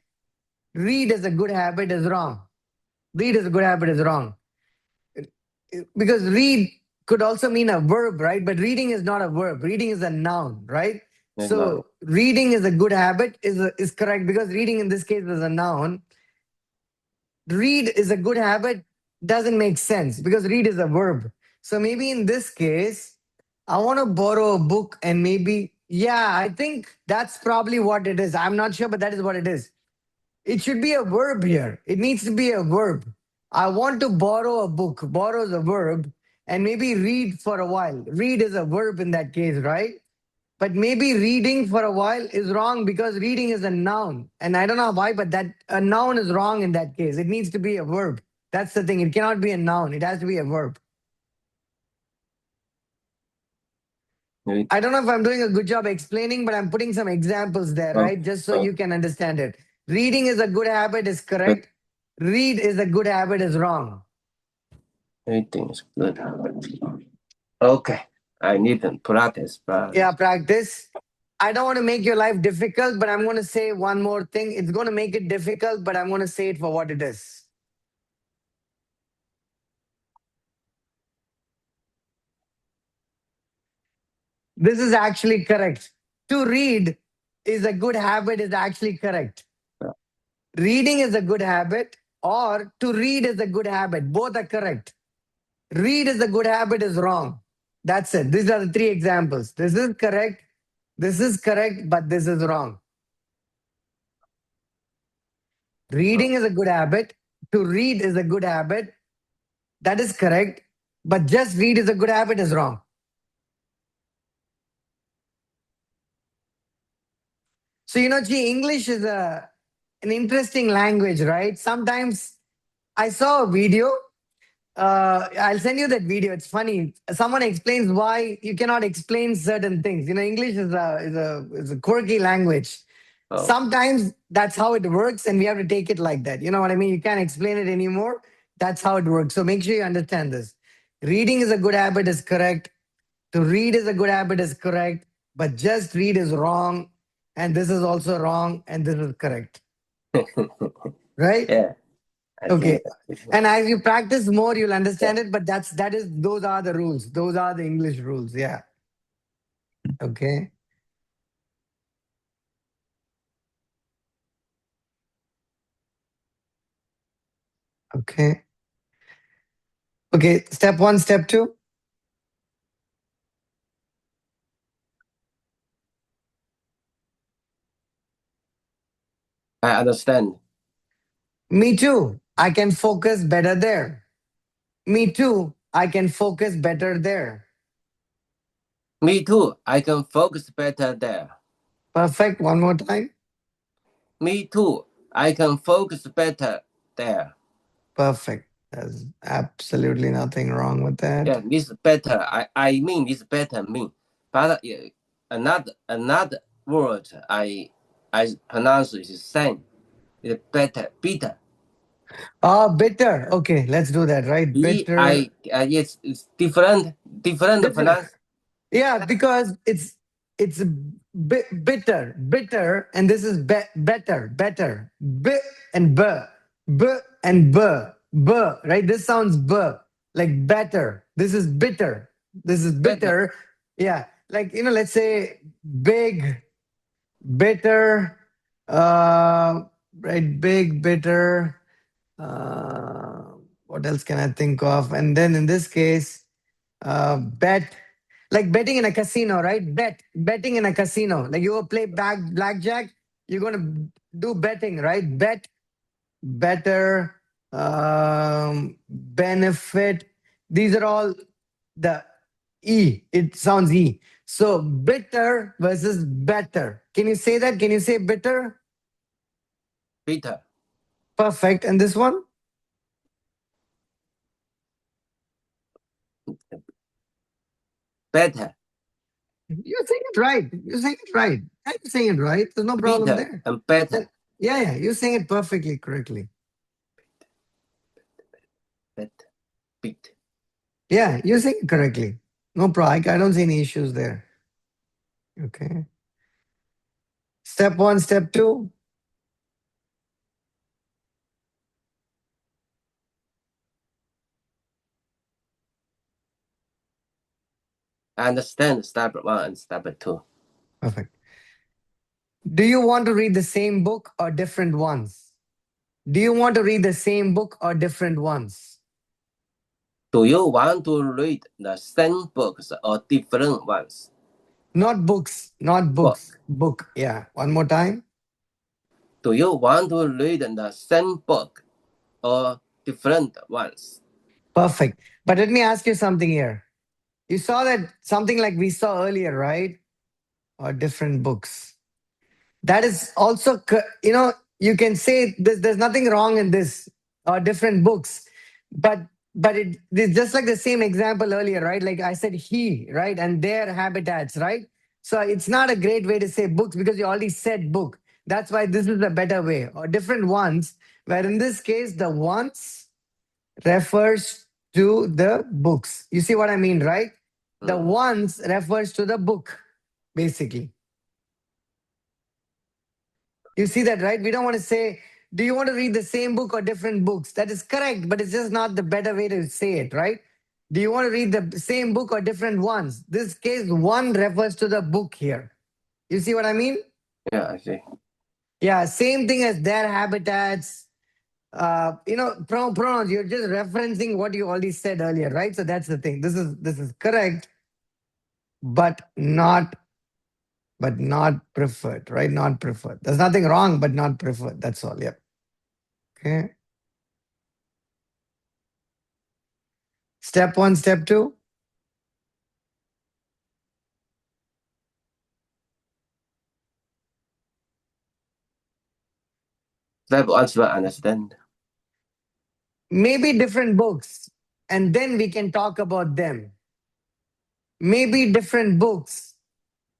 Read is a good habit is wrong. Read is a good habit is wrong. Because read could also mean a verb, right? But reading is not a verb. Reading is a noun, right? no. So reading is a good habit is correct because reading in this case is a noun. Read is a good habit doesn't make sense because read is a verb. So maybe in this case, I want to borrow a book and maybe, yeah, I think that's probably what it is. I'm not sure, but that is what it is. It should be a verb here. It needs to be a verb. I want to borrow a book. Borrow is a verb. And maybe read for a while. Read is a verb in that case, right? But maybe reading for a while is wrong because reading is a noun. And I don't know why, but that a noun is wrong in that case. It needs to be a verb. That's the thing. It cannot be a noun. It has to be a verb. Read. I don't know if I'm doing a good job explaining, but I'm putting some examples there, right? Just so you can understand it. Reading is a good habit is correct. Read is a good habit is wrong. Reading is good. Okay, I need to practice. Yeah, practice. I don't want to make your life difficult, but I'm going to say one more thing. It's going to make it difficult, but I'm going to say it for what it is. This is actually correct. To read is a good habit is actually correct. Reading is a good habit, or to read is a good habit. Both are correct. Read is a good habit is wrong. That's it. These are the three examples. This is correct, but this is wrong. Reading is a good habit. To read is a good habit. That is correct. But just read is a good habit is wrong. So, gee, an interesting language, right? Sometimes I saw a video. I'll send you that video. It's funny. Someone explains why you cannot explain certain things. English is a quirky language. Oh. Sometimes that's how it works, and we have to take it like that. You know what I mean? You can't explain it anymore. That's how it works. So make sure you understand this. Reading is a good habit is correct. To read is a good habit is correct, but just read is wrong, and this is also wrong, and this is correct. Right? Yeah. I Okay. think And as you practice more, you'll understand it. But those are the rules. Those are the English rules. Yeah. Okay. Okay. Okay. Step 1, step 2. I understand. Me too. I can focus better there. Me too. I can focus better there. Me too. I can focus better there. Perfect. One more time. Me too. I can focus better there. Perfect. There's absolutely nothing wrong with that. Yeah, this better. I mean this better mean, but another word I pronounce is same. It's better, bitter. Bitter. Okay, let's do that, right? Bitter. It's different pronounce. Yeah, because it's bitter, and this is better, and b and right? This sounds like better. This is bitter. This is bitter. Yeah, like let's say big, bitter, right? Big, bitter. What else can I think of? And then in this case, bet, like betting in a casino, right? Betting in a casino. Like you go play blackjack, you're gonna do betting, right? Better, benefit. These are all the E. It sounds E. So bitter versus better. Can you say that? Can you say bitter? Bitter. Perfect. And this one? Better. You're saying it right. You're saying it right. I'm saying it right. There's no problem Bitter there. and better. Yeah. You're saying it perfectly correctly. Better. Bitter. Yeah, you're saying it correctly. No problem. I don't see any issues there. Okay. Step 1, step 2. I understand step 1 and step 2. Perfect. Do you want to read the same book or different ones? Do you want to read the same book or different ones? Do you want to read the same books or different ones? Not books. Not books. Book. Yeah. One more time. Do you want to read the same book or different ones? Perfect. But let me ask you something here. You saw that something like we saw earlier, right? Or different books. That is also, you can say there's nothing wrong in this or different books, but it's just like the same example earlier, right? Like I said, he, right, and their habitats, right? So it's not a great way to say books because you already said book. That's why this is a better way, or different ones, where in this case the ones refers to the books. You see what I mean, right? The ones refers to the book, basically. You see that, right? We don't want to say, do you want to read the same book or different books? That is correct, but it's just not the better way to say it, right? Do you want to read the same book or different ones? This case, one refers to the book here. You see what I mean? Yeah, I see. Yeah, same thing as their habitats. Pronouns, you're just referencing what you already said earlier, right? So that's the thing. This is correct, but not preferred, right? Not preferred. There's nothing wrong, but not preferred. That's all. Yep. Okay. Step 1, step 2. Step 1 will understand. Maybe different books, and then we can talk about them. Maybe different books,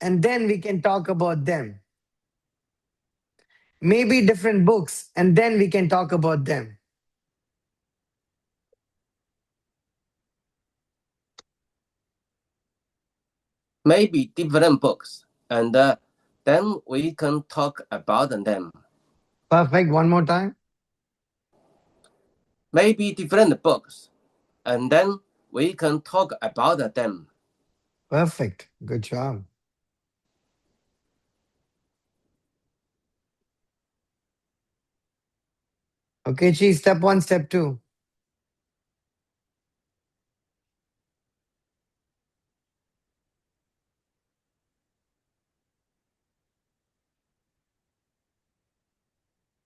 and then we can talk about them. Maybe different books, and then we can talk about them. Maybe different books, and then we can talk about them. Perfect. One more time. Maybe different books, and then we can talk about them. Perfect. Good job. Okay, Chi, step 1, step 2.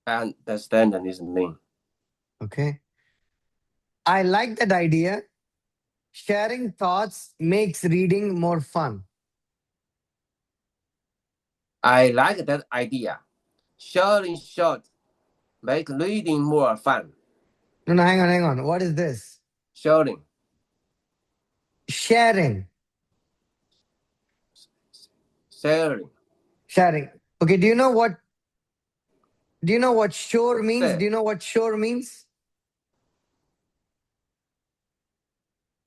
I understand listening. Okay. I like that idea. Sharing thoughts makes reading more fun. I like that idea. Sharing short make reading more fun. No, hang on. What is this? Sharing. Sharing. Sharing. Sharing. Okay, do you know what shore means? Share. Do you know what shore means?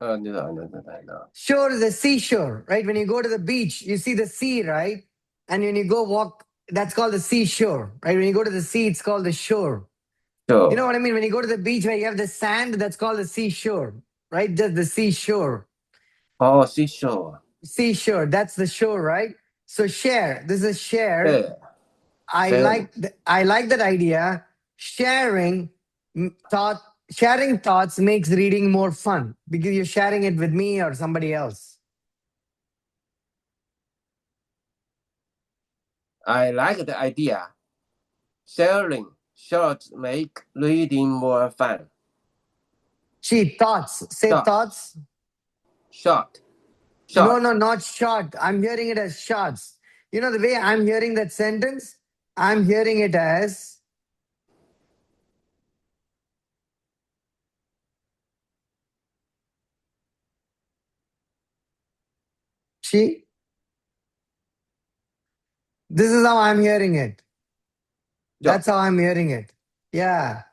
No. Shore is a seashore, right? When you go to the beach, you see the sea, right? And when you go walk, that's called the seashore, right? When you go to the sea, it's called the shore. Sure. You know what I mean? When you go to the beach where you have the sand, that's called the seashore, right? Just the seashore. Oh, seashore. Seashore, that's the shore, right? So share. This is share. Share. I like that idea. Sharing thoughts makes reading more fun because you're sharing it with me or somebody else. I like the idea. Sharing shorts make reading more fun. Gee, thoughts. Say Short. thoughts. Short. No, not short. I'm hearing it as shots. You know the way I'm hearing that sentence? I'm hearing it as she. This is how I'm hearing it. That's how I'm hearing it. Yeah.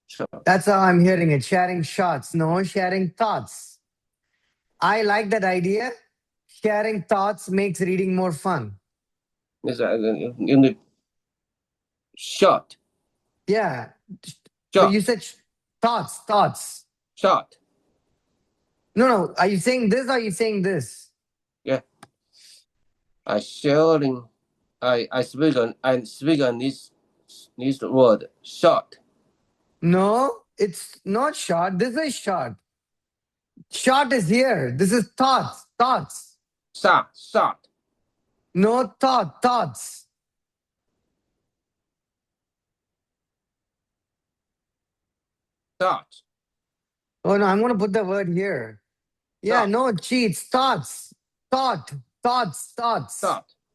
Sure. That's how I'm hearing it. Sharing shots. No, sharing thoughts. I like that idea. Sharing thoughts makes reading more fun. Short. Yeah. Short. But you said thoughts. Short. No. Are you saying this or are you saying this? Yeah. I sharing. I speak on this word short. No, it's not short. This is short. Short is here. This is thoughts. Short. No thoughts. Thought. Oh no, I'm gonna put the word here. Yeah, Thought. no cheats. Thoughts. Thoughts.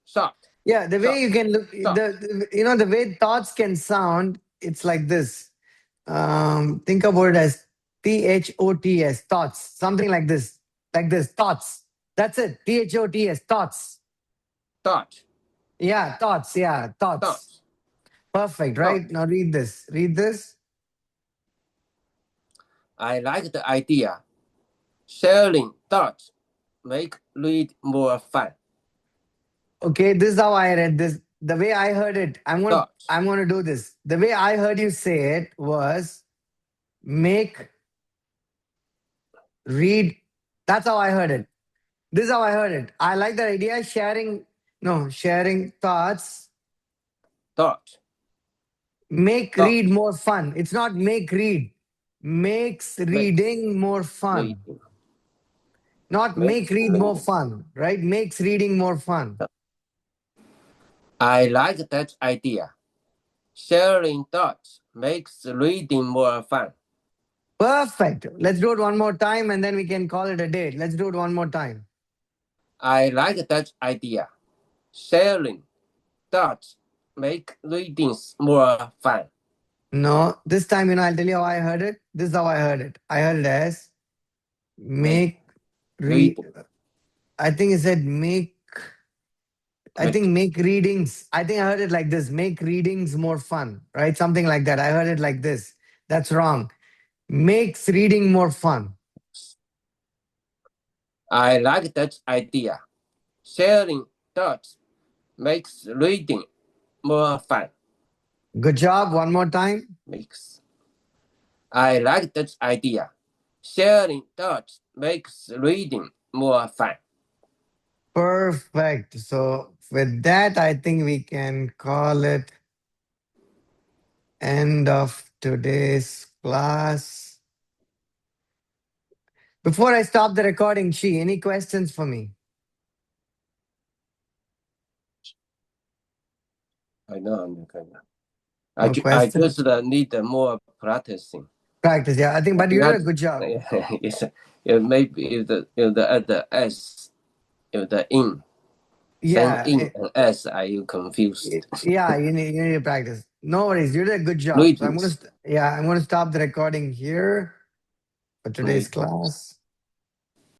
Short. Yeah, the way Thought. you can look, the way thoughts can sound, it's like this. Think about it as THOTS, thoughts, something like this, thoughts. That's it. THOTS, thoughts. Thought. Yeah, thoughts. Yeah, thoughts. Thoughts. Perfect, right? Now read this. I like the idea. Sharing thoughts make read more fun. Okay, this is how I read this. The way I heard it, I'm gonna do this. The way I heard you say it was make read. That's how I heard it. This is how I heard it. I like that idea. Sharing thoughts make read more fun. It's not make read. Makes reading more fun. Not make read more fun, right? Makes reading more fun. I like that idea. Sharing thoughts makes reading more fun. Perfect. Let's do it one more time and then we can call it a day. Let's do it one more time. I like that idea. Sharing thoughts make reading more fun. No, this time, I'll tell you how I heard it. This is how I heard it. I heard it as make Read. I think it said make. I think make readings. I think I heard it like this: make readings more fun, right? Something like that. I heard it like this. That's wrong. Makes reading more fun. I like that idea. Sharing thoughts makes reading more fun. Good job. One more time. Makes. I like that idea. Sharing thoughts makes reading more fun. Perfect. So with that, I think we can call it end of today's class. Before I stop the recording, Shi, any questions for me? I know. No I questions? just need more practicing. Practice, yeah. I think, but you did a good job. Yes, maybe if the S, if the in, Yeah. in and S, are you confused? Yeah, you need to practice. No worries. You did a good job. So I'm Readings. gonna stop the recording here for today's class.